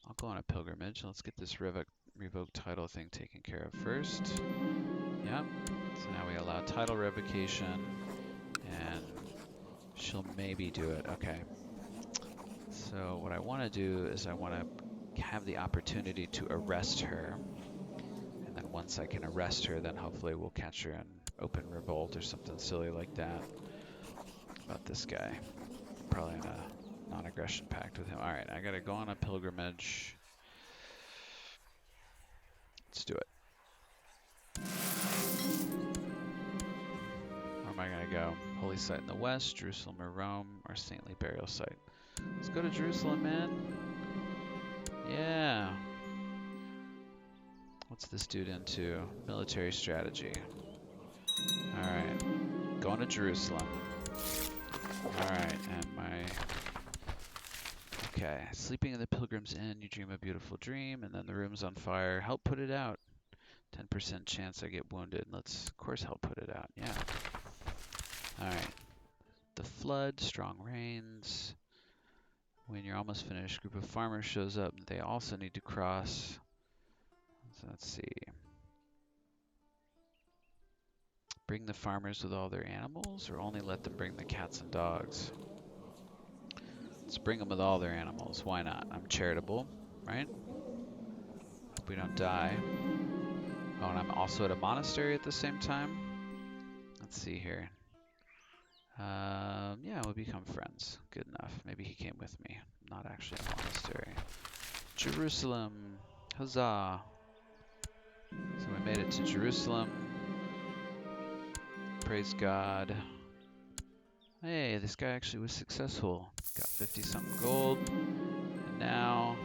I'll go on a pilgrimage. Let's get this revoke title thing taken care of first. Yep. So now we allow title revocation, and she'll maybe do it. Okay. So what I want to do is I want to have the opportunity to arrest her. And then once I can arrest her, then hopefully we'll catch her in open revolt or something silly like that. About this guy. Probably in a non-aggression pact with him. Alright, I gotta go on a pilgrimage. Let's do it. Where am I gonna go? Holy site in the west, Jerusalem or Rome, or saintly burial site. Let's go to Jerusalem, man. Yeah. What's this dude into? Military strategy. Alright. Going to Jerusalem. Alright, and my... Okay. Sleeping in the Pilgrim's Inn, you dream a beautiful dream, and then the room's on fire. Help put it out. 10% chance I get wounded. Let's, of course, help put it out. Yeah. Alright. The flood, strong rains. When you're almost finished, a group of farmers shows up. They also need to cross. So let's see. Bring the farmers with all their animals, or only let them bring the cats and dogs? Let's bring them with all their animals. Why not? I'm charitable, right? Hope we don't die. Oh, and I'm also at a monastery at the same time. Let's see here. Yeah, we'll become friends. Good enough. Maybe he came with me. Not actually a monastery. Jerusalem. Huzzah. So we made it to Jerusalem. Praise God. Hey, this guy actually was successful. Got 50-something gold. And now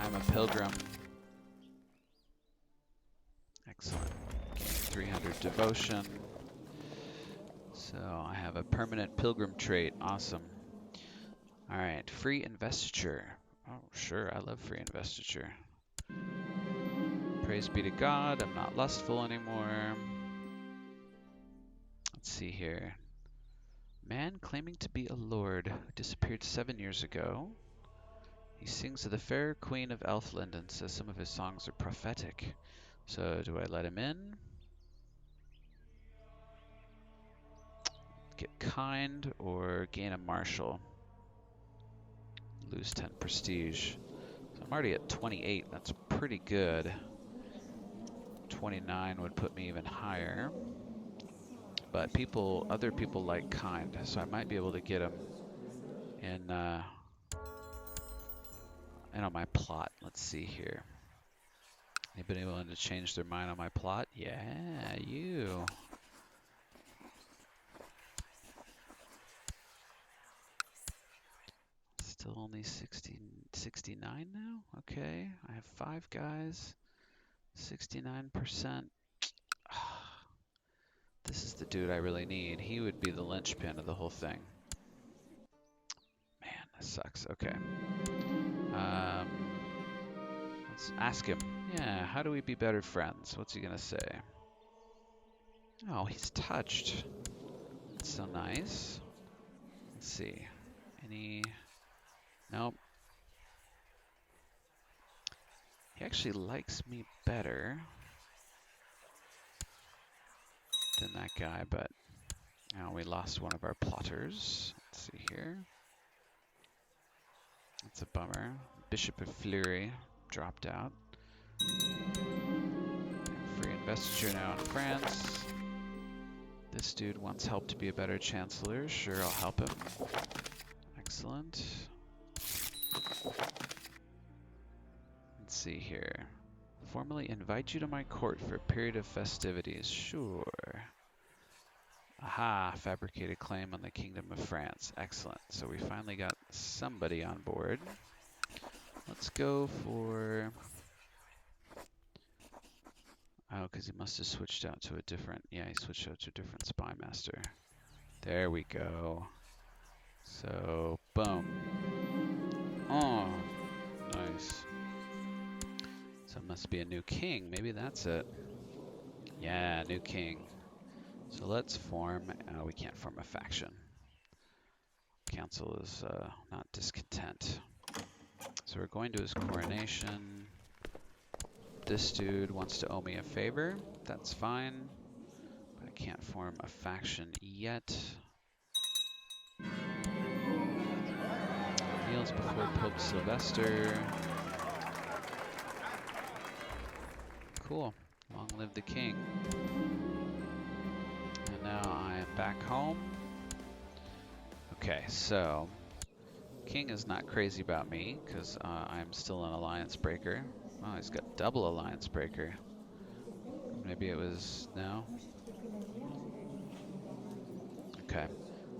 I'm a pilgrim. Excellent. Gained 300 devotion. So I have a permanent pilgrim trait. Awesome. Alright, free investiture. Oh, sure, I love free investiture. Praise be to God, I'm not lustful anymore. Let's see here. Man claiming to be a lord who disappeared 7 years ago. He sings of the fair queen of Elfland and says some of his songs are prophetic. So do I let him in? Get kind or gain a marshal? Lose 10 prestige. So I'm already at 28. That's pretty good. 29 would put me even higher. But other people like kind, so I might be able to get them in on my plot. Let's see here. Anybody willing to change their mind on my plot? Yeah, you. Still only 69 now? Okay, I have 5 guys. 69%. This is the dude I really need. He would be the linchpin of the whole thing. Man, that sucks. Okay. Let's ask him. Yeah, how do we be better friends? What's he gonna say? Oh, he's touched. That's so nice. Let's see. Any... Nope. He actually likes me better than that guy, but now we lost one of our plotters. Let's see here. That's a bummer. Bishop of Fleury dropped out. Free investiture now in France. This dude wants help to be a better chancellor. Sure, I'll help him. Excellent. Let's see here. Formally invite you to my court for a period of festivities. Sure. Aha, fabricated claim on the Kingdom of France. Excellent. So we finally got somebody on board. Let's go for... Oh, because he must have switched out to a different... Yeah, he switched out to a different spy master. There we go. So, boom. Oh, nice. So it must be a new king. Maybe that's it. Yeah, new king. So let's form... we can't form a faction. Council is not discontent. So we're going to his coronation. This dude wants to owe me a favor. That's fine. But I can't form a faction yet. Kneels before Pope Sylvester. Cool. Long live the king. And now I am back home. Okay, so king is not crazy about me because I'm still an alliance breaker. Oh, he's got double alliance breaker. Maybe it was no. Okay,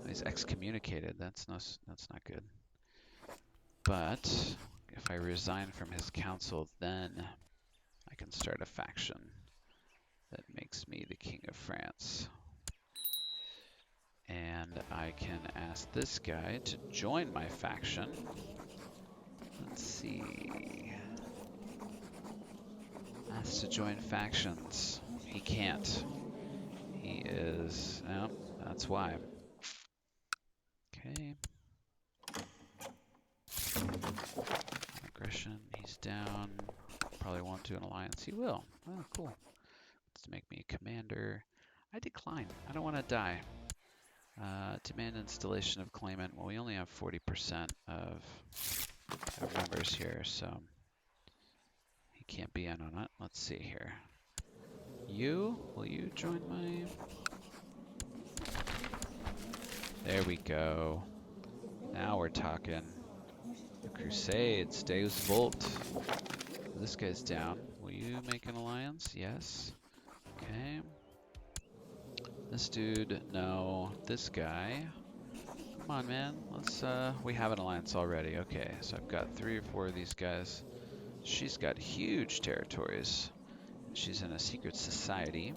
he's excommunicated. That's not good. But if I resign from his council, then I can start a faction that makes me the King of France. And I can ask this guy to join my faction. Let's see. Asked to join factions. He can't. He is... No, that's why. Okay. Aggression, he's down. Probably won't do an alliance. He will. Oh, cool. Let's make me a commander. I decline. I don't want to die. Demand installation of claimant. Well, we only have 40% of members here, so he can't be in on it. Let's see here. Will you join my... There we go. Now we're talking. The Crusades, Deus Volt. This guy's down. Will you make an alliance? Yes. Okay. This dude, no. This guy. Come on, man. Let's, we have an alliance already. Okay, so I've got 3 or 4 of these guys. She's got huge territories. She's in a secret society.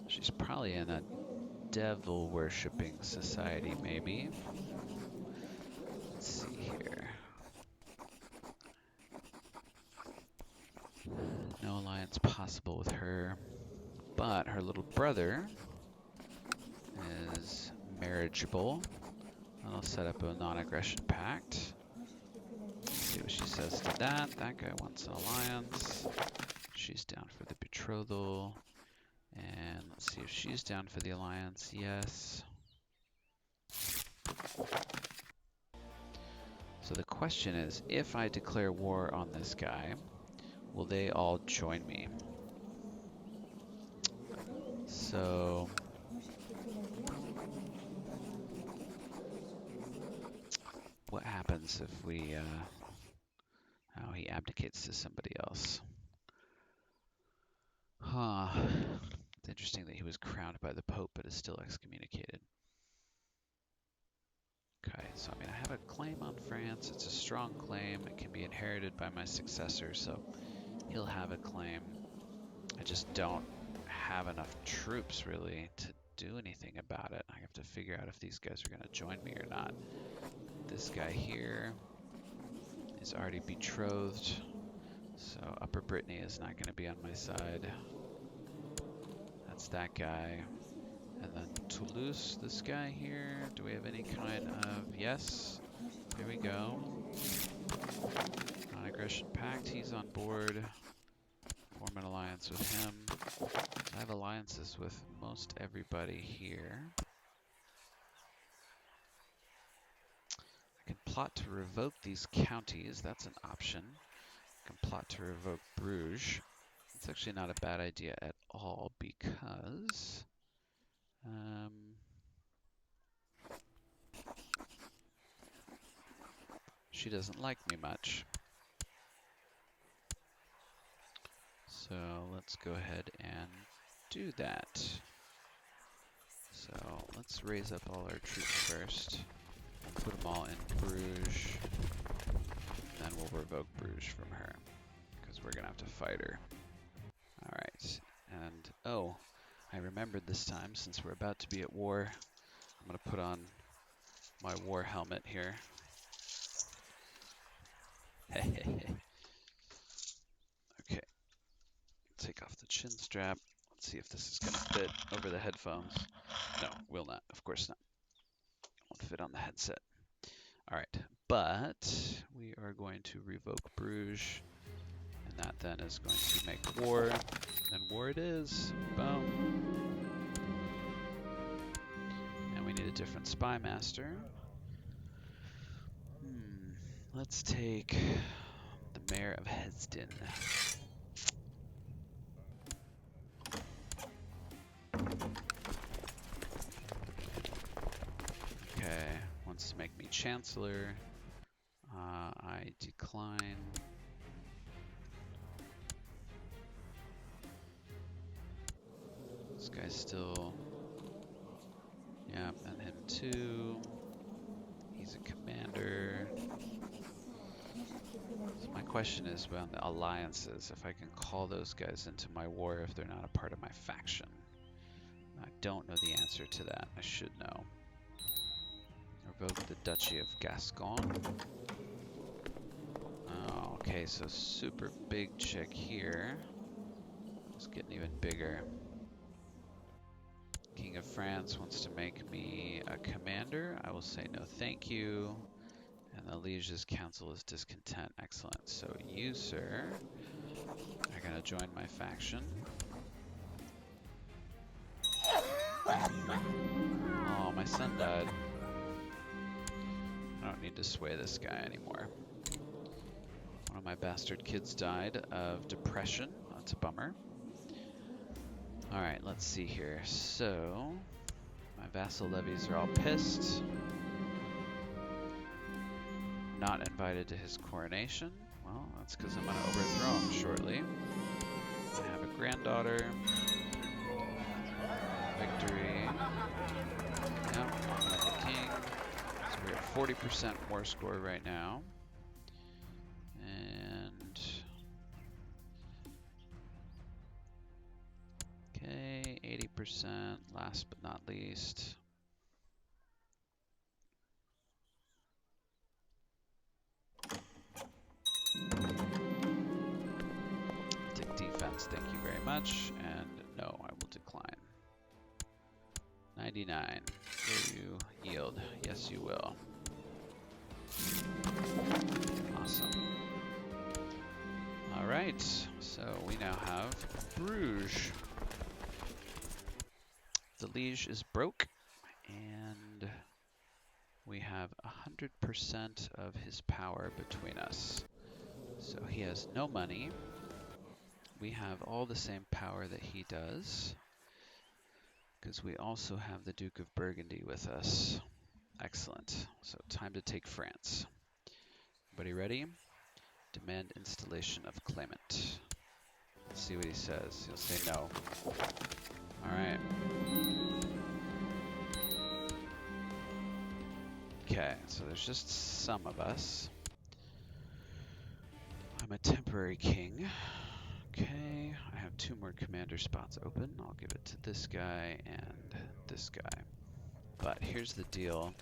She's probably in a devil-worshipping society, maybe. Let's see here. No alliance possible with her. But her little brother is marriageable. And I'll set up a non-aggression pact. Let's see what she says to that. That guy wants an alliance. She's down for the betrothal. And let's see if she's down for the alliance. Yes. So the question is, if I declare war on this guy, will they all join me? So... what happens if we... oh, he abdicates to somebody else. Huh. It's interesting that he was crowned by the Pope, but is still excommunicated. Okay, so I mean, I have a claim on France. It's a strong claim. It can be inherited by my successor, so he'll have a claim. I just don't have enough troops, really, to do anything about it. I have to figure out if these guys are going to join me or not. This guy here is already betrothed, so Upper Brittany is not going to be on my side. That's that guy. And then Toulouse, this guy here. Do we have any kind of... Yes. Here we go. Non-aggression pact. He's on board. Form an alliance with him. I have alliances with most everybody here. I can plot to revoke these counties. That's an option. I can plot to revoke Bruges. It's actually not a bad idea at all because she doesn't like me much. So let's go ahead and do that. So let's raise up all our troops first. We'll put them all in Bruges. And then we'll revoke Bruges from her because we're going to have to fight her. Alright, and oh, I remembered this time since we're about to be at war. I'm going to put on my war helmet here. Okay, take off the chin strap. Let's see if this is going to fit over the headphones. No, will not. Of course not. Won't fit on the headset. Alright, but we are going to revoke Bruges, and that then is going to make war. And war it is. Boom. And we need a different spy master. Let's take the mayor of Hesdin. Okay, wants to make me chancellor. I decline. This guy's still, yeah, and him too. He's a commander. So my question is about the alliances, if I can call those guys into my war if they're not a part of my faction. I don't know the answer to that. I should know. Revoke the Duchy of Gascon. Oh, okay, so super big chick here. It's getting even bigger. King of France wants to make me a commander. I will say no thank you. And the Liege's council is discontent. Excellent. So you, sir, are going to join my faction. Oh, my son died. I don't need to sway this guy anymore. One of my bastard kids died of depression. That's a bummer. Alright, let's see here. So, my vassal levies are all pissed. Not invited to his coronation. Well, that's because I'm going to overthrow him shortly. I have a granddaughter. Victory. Yep, I'm the king. So we're at 40% war score right now. And okay, 80%, last but not least. Take defense, thank you very much. And no, I will decline. 99. Will you yield? Yes, you will. Awesome. Alright, so we now have Bruges. The Liege is broke, and we have 100% of his power between us. So he has no money. We have all the same power that he does, because we also have the Duke of Burgundy with us. Excellent. So time to take France. Everybody ready? Demand installation of claimant. Let's see what he says. He'll say no. Alright. Okay, so there's just some of us. I'm a temporary king. Okay, I have 2 more commander spots open. I'll give it to this guy and this guy. But here's the deal.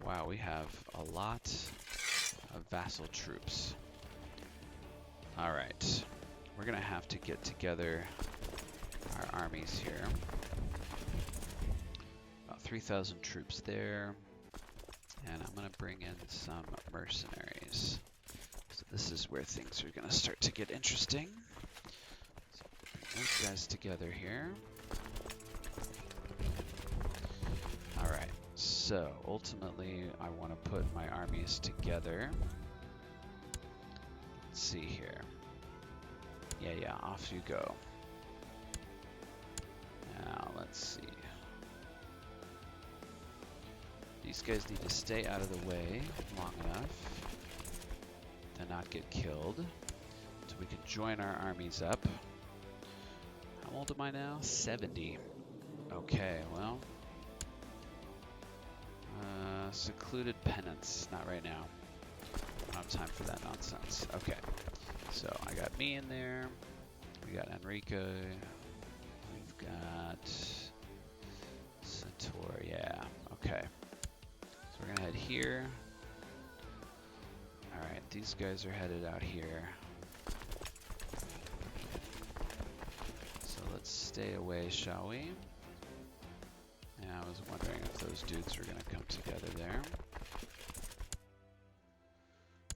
Wow, we have a lot of vassal troops. Alright, we're gonna have to get together our armies here. About 3,000 troops there. And I'm going to bring in some mercenaries. So this is where things are going to start to get interesting. So bring those guys together here. Alright, so ultimately I want to put my armies together. Let's see here. Yeah, off you go. Now, let's see. These guys need to stay out of the way long enough to not get killed, so we can join our armies up. How old am I now? 70. Okay, well. Secluded penance. Not right now. I don't have time for that nonsense. Okay, so I got me in there. We got Enrico. We've got Centaur. Yeah, okay. So we're gonna head here. Alright, these guys are headed out here. So let's stay away, shall we? Yeah, I was wondering if those dudes were gonna come together there.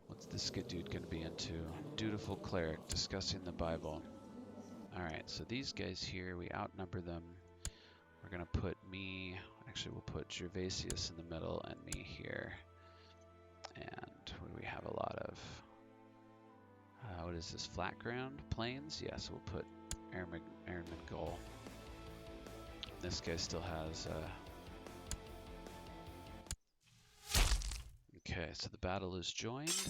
What's this good dude gonna be into? Dutiful cleric, discussing the Bible. Alright, so these guys here, we outnumber them. We're gonna put me, actually we'll put Gervasius in the middle and me here. And what do we have a lot of? What is this, flat ground? Plains? Yeah, so we'll put Airman Goal. This guy still has... Okay, so the battle is joined.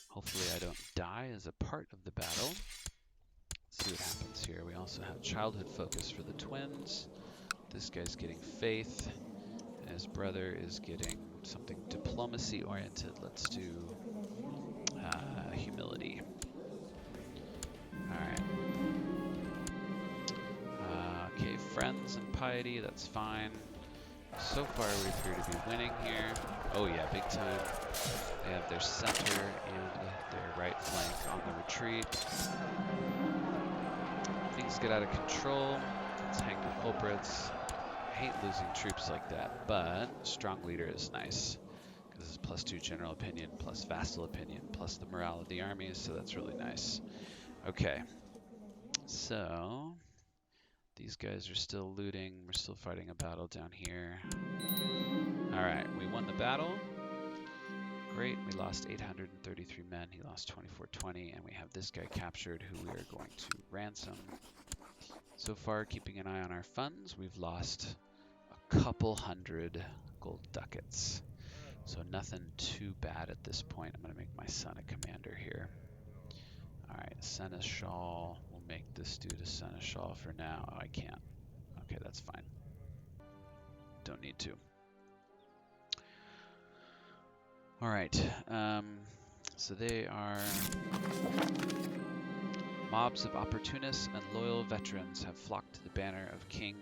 Hopefully I don't die as a part of the battle. Let's see what happens here. We also have childhood focus for the twins. This guy's getting faith. And his brother is getting something diplomacy oriented. Let's do humility. Alright. Okay, friends and piety, that's fine. So far we appear to be winning here. Oh yeah, big time. They have their center and their right flank on the retreat. Things get out of control. Let's hang the culprits. I hate losing troops like that, but strong leader is nice. Because it's +2 general opinion, plus vassal opinion, plus the morale of the armies, so that's really nice. Okay, so these guys are still looting. We're still fighting a battle down here. Alright, we won the battle. Great, we lost 833 men. He lost 2420, and we have this guy captured who we are going to ransom. So far, keeping an eye on our funds, we've lost a couple hundred gold ducats. So nothing too bad at this point. I'm going to make my son a commander here. Alright, seneschal. We'll make this dude a seneschal for now. Oh, I can't. Okay, that's fine. Don't need to. Alright, so they are... Mobs of opportunists and loyal veterans have flocked to the banner of King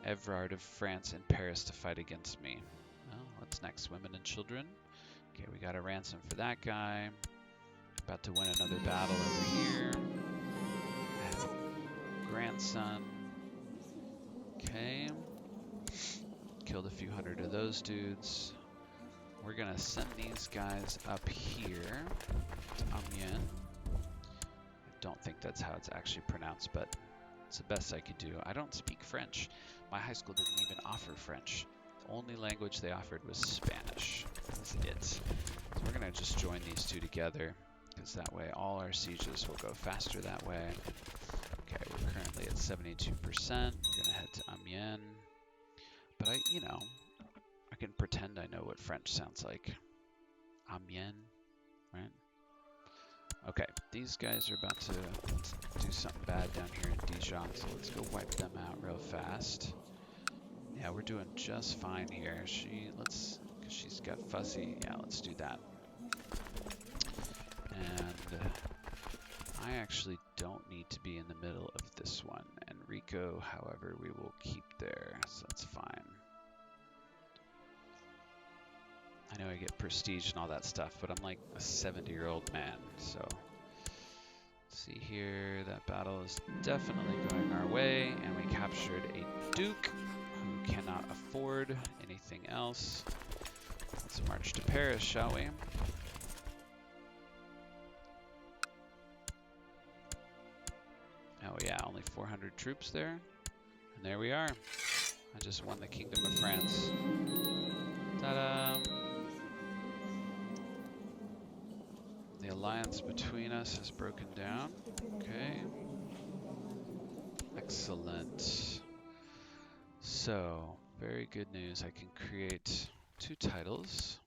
Evrard of France in Paris to fight against me. Well, what's next? Women and children? Okay, we got a ransom for that guy. About to win another battle over here. Grandson. Okay. Killed a few hundred of those dudes. We're gonna send these guys up here to Amiens. I don't think that's how it's actually pronounced, but it's the best I could do. I don't speak French. My high school didn't even offer French. The only language they offered was Spanish. That's it. So we're gonna just join these two together, because that way all our sieges will go faster that way. Okay, we're currently at 72%. We're gonna head to Amiens. But I can pretend I know what French sounds like. Amiens, right? Okay, these guys are about to do something bad down here in Dijon, so let's go wipe them out real fast. Yeah, we're doing just fine here. Cause she's got fussy. Yeah, let's do that. And I actually don't need to be in the middle of this one. Enrico, however, we will keep there, so that's fine. I know I get prestige and all that stuff, but I'm like a 70-year-old man, so see here, that battle is definitely going our way, and we captured a duke who cannot afford anything else. Let's march to Paris, shall we? Oh yeah, only 400 troops there. And there we are. I just won the Kingdom of France. Ta-da! The alliance between us has broken down. Okay. Excellent. So, very good news. I can create 2 titles,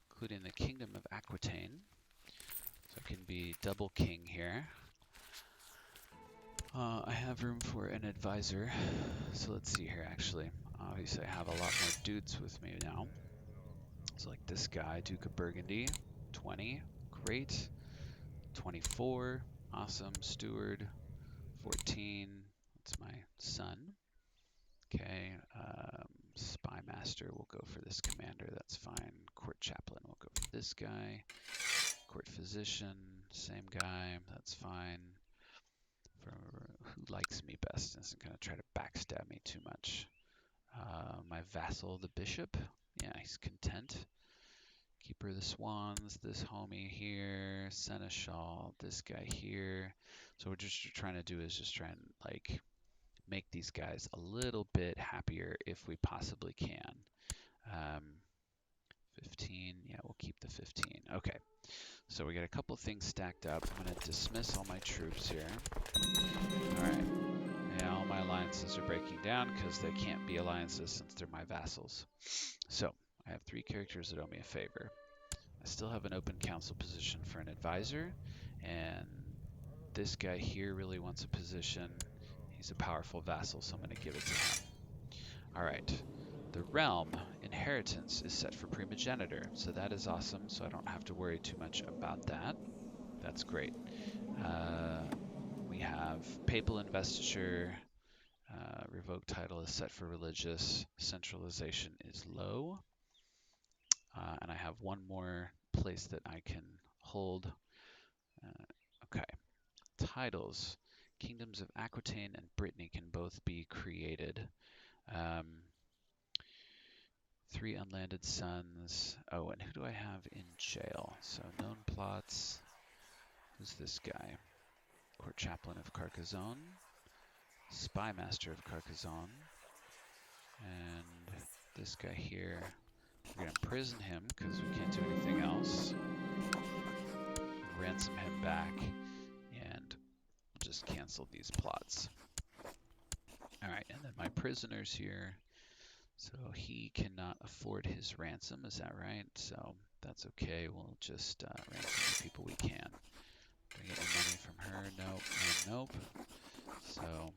including the Kingdom of Aquitaine. So I can be double king here. I have room for an advisor. So let's see here, actually. Obviously, I have a lot more dudes with me now. So like this guy, Duke of Burgundy, 20. Great. 24. Awesome. Steward, 14. That's my son. Okay. Spy Master, we'll go for this commander. That's fine. Court Chaplain, we'll go for this guy. Court Physician, same guy. That's fine. For who likes me best, isn't going to try to backstab me too much. My vassal, the bishop. Yeah, he's content. Keeper of the Swans, this homie here. Seneschal, this guy here. So what we're just trying to do is just try and like make these guys a little bit happier if we possibly can. 15, yeah, we'll keep the 15. Okay, so we got a couple things stacked up. I'm going to dismiss all my troops here. All right, yeah, all my alliances are breaking down because they can't be alliances since they're my vassals. So I have 3 characters that owe me a favor. I still have an open council position for an advisor, and this guy here really wants a position. He's a powerful vassal, so I'm going to give it to him. All right. The realm inheritance is set for primogeniture, so that is awesome, so I don't have to worry too much about that. That's great. We have papal investiture, revoked title is set for religious, centralization is low, and I have one more place that I can hold. Okay, titles. Kingdoms of Aquitaine and Brittany can both be created. 3 unlanded sons. Oh, and who do I have in jail? So known plots. Who's this guy? Court Chaplain of Carcassonne. Spy Master of Carcassonne. And this guy here. We're going to imprison him because we can't do anything else. Ransom him back. And we'll just cancel these plots. Alright, and then my prisoners here. So he cannot afford his ransom, is that right? So that's okay, we'll just ransom the people we can. Do I get any money from her? Nope, and nope. So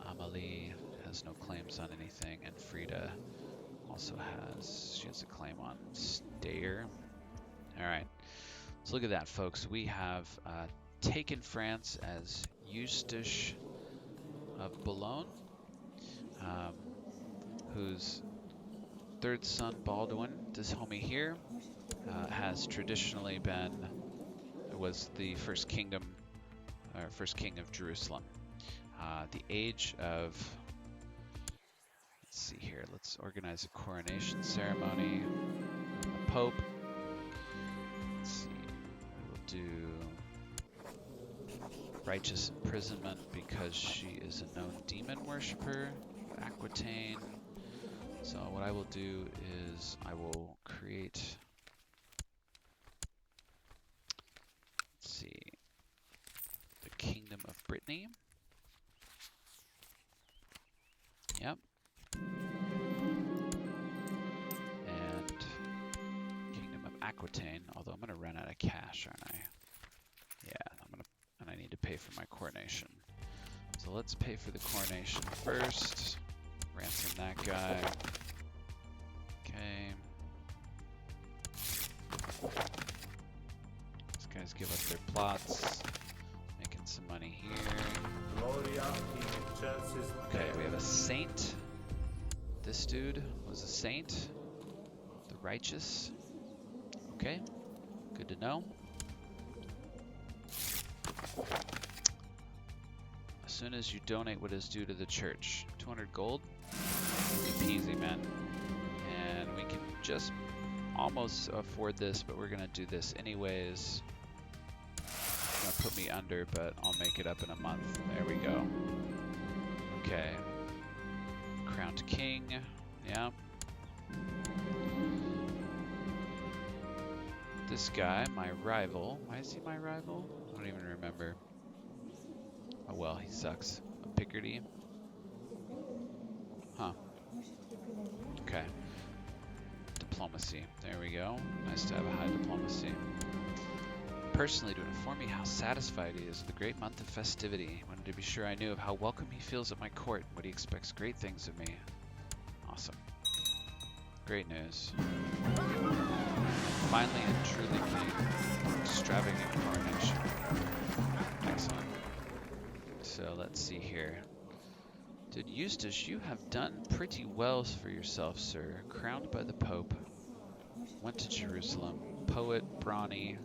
Amelie has no claims on anything, and Frida also she has a claim on Stayer. Alright, so look at that, folks. We have taken France as Eustache of Boulogne. Whose 3rd son, Baldwin, this homie here, has traditionally was the first king of Jerusalem. The age of, let's see here, let's organize a coronation ceremony. The Pope. Let's see, we will do righteous imprisonment because she is a known demon worshiper. Aquitaine. So what I will do is I will create, let's see, the Kingdom of Brittany. Yep. And Kingdom of Aquitaine, although I'm going to run out of cash, aren't I? Yeah, and I need to pay for my coronation. So let's pay for the coronation first. Ransom that guy. Okay. These guys give up their plots. Making some money here. Okay, we have a saint. This dude was a saint. The righteous. Okay, good to know. As soon as you donate what is due to the church. 200 gold? Easy peasy, man. And we can just almost afford this, but we're gonna do this anyways. It's gonna put me under, but I'll make it up in a month. There we go. Okay. Crowned king. Yeah. This guy, my rival. Why is he my rival? I don't even remember. Oh well, he sucks. A Picardy. Huh. Okay. Diplomacy. There we go. Nice to have a high diplomacy. Personally, to inform me how satisfied he is with the great month of festivity. Wanted to be sure I knew of how welcome he feels at my court and what he expects great things of me. Awesome. Great news. Finally and truly clean. Extravagant coronation. Excellent. So let's see here. Did Eustace, you have done pretty well for yourself, sir. Crowned by the Pope. Went to Jerusalem. Poet, brawny,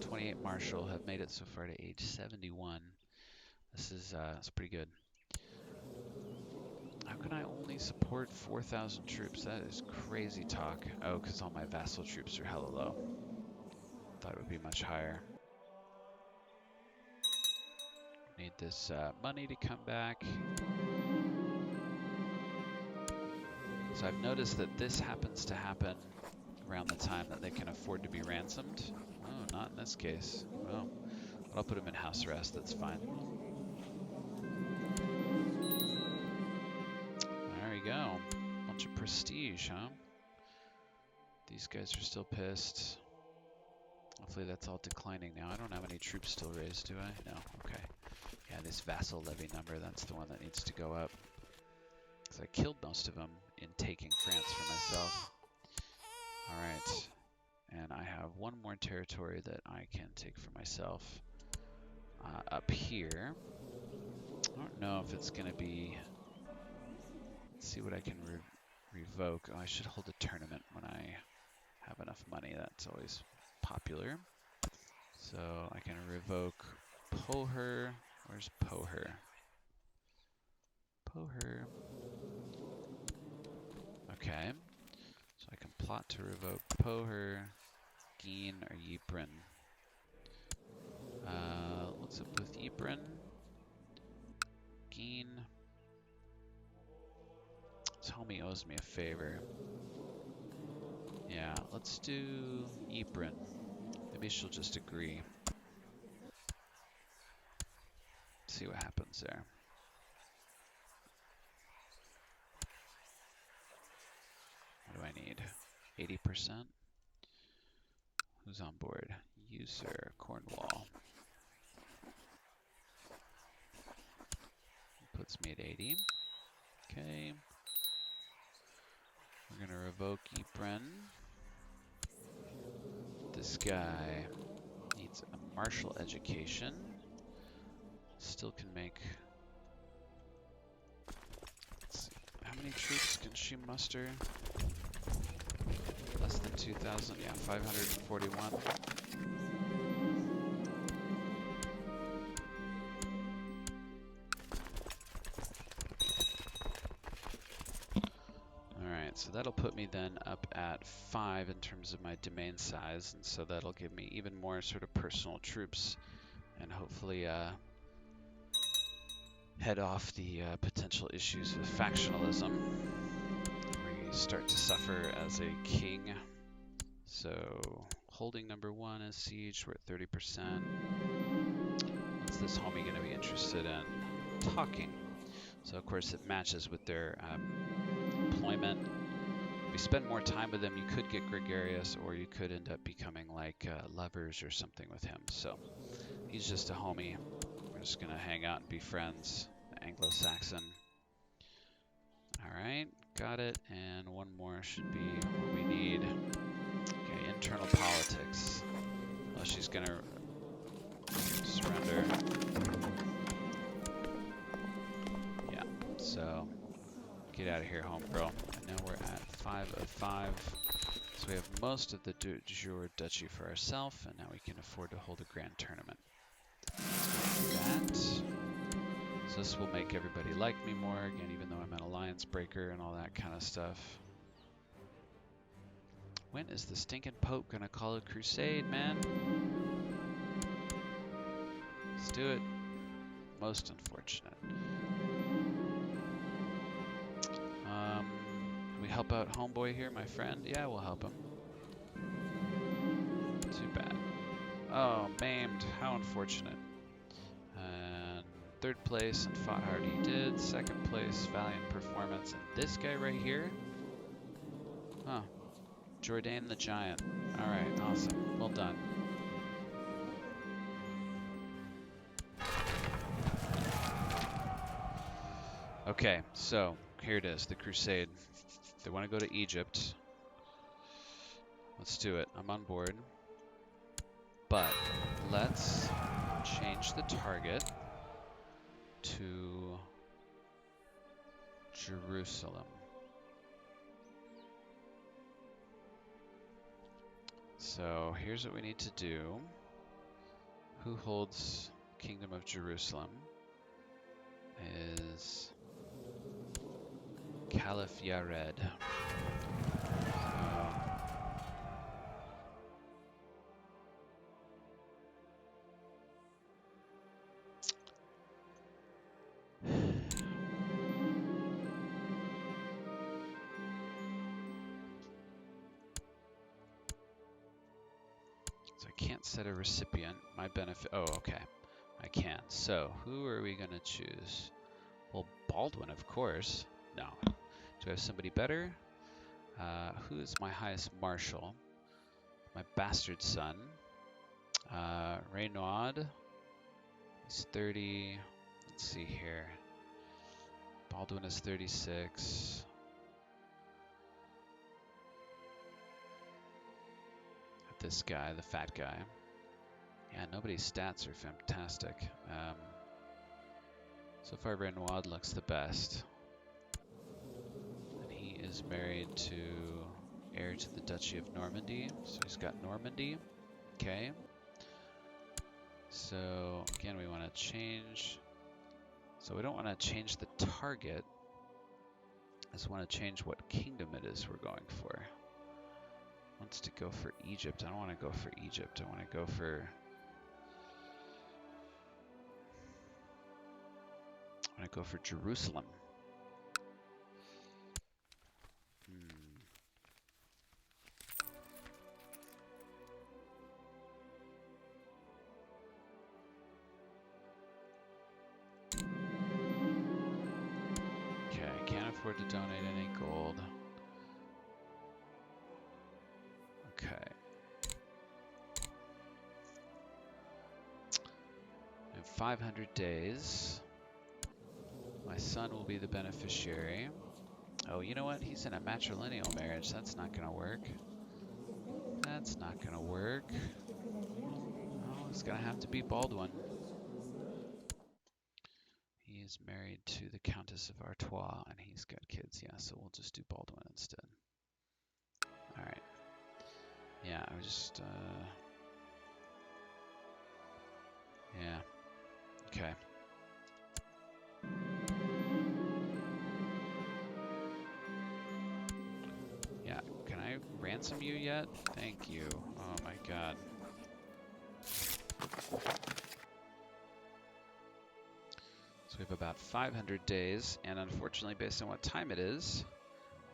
28 marshal have made it so far to age 71. This is it's pretty good. How can I only support 4,000 troops? That is crazy talk. Oh, because all my vassal troops are hella low. Thought it would be much higher. Need this money to come back. So I've noticed that this happens to happen around the time that they can afford to be ransomed. Oh, not in this case. Well, but I'll put them in house arrest, that's fine. There we go. Bunch of prestige, huh? These guys are still pissed. Hopefully that's all declining now. I don't have any troops still raised, do I? No, okay. Yeah, this vassal levy number, that's the one that needs to go up. Because I killed most of them in taking France for myself. Alright. And I have one more territory that I can take for myself. Up here. I don't know if it's going to be... Let's see what I can revoke. Oh, I should hold a tournament when I have enough money. That's always popular. So I can revoke Poher. Where's Poher? Poher. Okay. So I can plot to revoke Poher, Geen, or Ypres. What's up with Ypres? Geen. This homie owes me a favor. Yeah, let's do Ypres. Maybe she'll just agree. See what happens there. What do I need? 80%? Who's on board? You, sir. Cornwall. Puts me at 80. Okay. We're going to revoke Ypres. This guy needs a martial education. Still can make... Let's see. How many troops can she muster? Less than 2,000? Yeah, 541. Alright, so that'll put me then up at 5 in terms of my domain size, and so that'll give me even more sort of personal troops, and hopefully head off the potential issues with factionalism. We start to suffer as a king. So holding number 1 is siege. We're at 30%. What's this homie going to be interested in? Talking. So of course it matches with their employment. If you spend more time with them, you could get gregarious, or you could end up becoming like lovers or something with him. So he's just a homie. We're just going to hang out and be friends. Anglo-Saxon. Alright, got it. And one more should be what we need. Okay, internal politics. Well, she's going to surrender. Yeah, so get out of here, homegirl. And now we're at 5 of 5. So we have most of the du jour duchy for ourselves, and now we can afford to hold a grand tournament. That. So this will make everybody like me more, again, even though I'm an alliance breaker and all that kind of stuff. When is the stinking Pope gonna call a crusade, man? Let's do it. Most unfortunate. Can we help out Homeboy here, my friend? Yeah, we'll help him. Too bad. Oh, maimed. How unfortunate. And third place and fought hard he did. Second place, valiant performance. And this guy right here? Huh. Jourdain the Giant. Alright, awesome. Well done. Okay, so here it is, the Crusade. They want to go to Egypt. Let's do it. I'm on board. But let's change the target to Jerusalem. So here's what we need to do. Who holds Kingdom of Jerusalem? Is Caliph Yared. So I can't set a recipient. My benefit. Oh, okay. I can. So who are we going to choose? Well, Baldwin, of course. No. Do I have somebody better? Who is my highest marshal? My bastard son. Reynaud. He's 30. Let's see here. Baldwin is 36. This guy, the fat guy. Yeah, nobody's stats are fantastic. So far, Reynaud looks the best. And he is married to heir to the Duchy of Normandy. So he's got Normandy. Okay. So again, we want to change. So we don't want to change the target. I just want to change what kingdom it is we're going for. Wants to go for Egypt. I don't want to go for Egypt. I want to go for. I want to go for Jerusalem. Okay, can't afford to donate any gold. Okay. In 500 days, my son will be the beneficiary. Oh, you know what? He's in a matrilineal marriage. That's not going to work. That's not going to work. Oh, it's going to have to be Baldwin. He is married to the Countess of Artois, and he's got kids. Yeah, so we'll just do Baldwin instead. All right. Yeah, I was just... Yeah. Okay. Yeah, can I ransom you yet? Thank you. Oh my god. So we have about 500 days, and unfortunately, based on what time it is,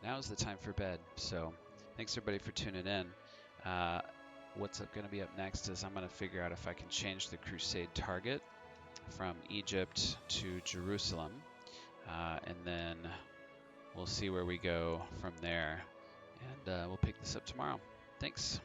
now is the time for bed. So thanks everybody for tuning in. What's going to be up next is I'm going to figure out if I can change the crusade target from Egypt to Jerusalem, and then we'll see where we go from there, and we'll pick this up tomorrow. Thanks.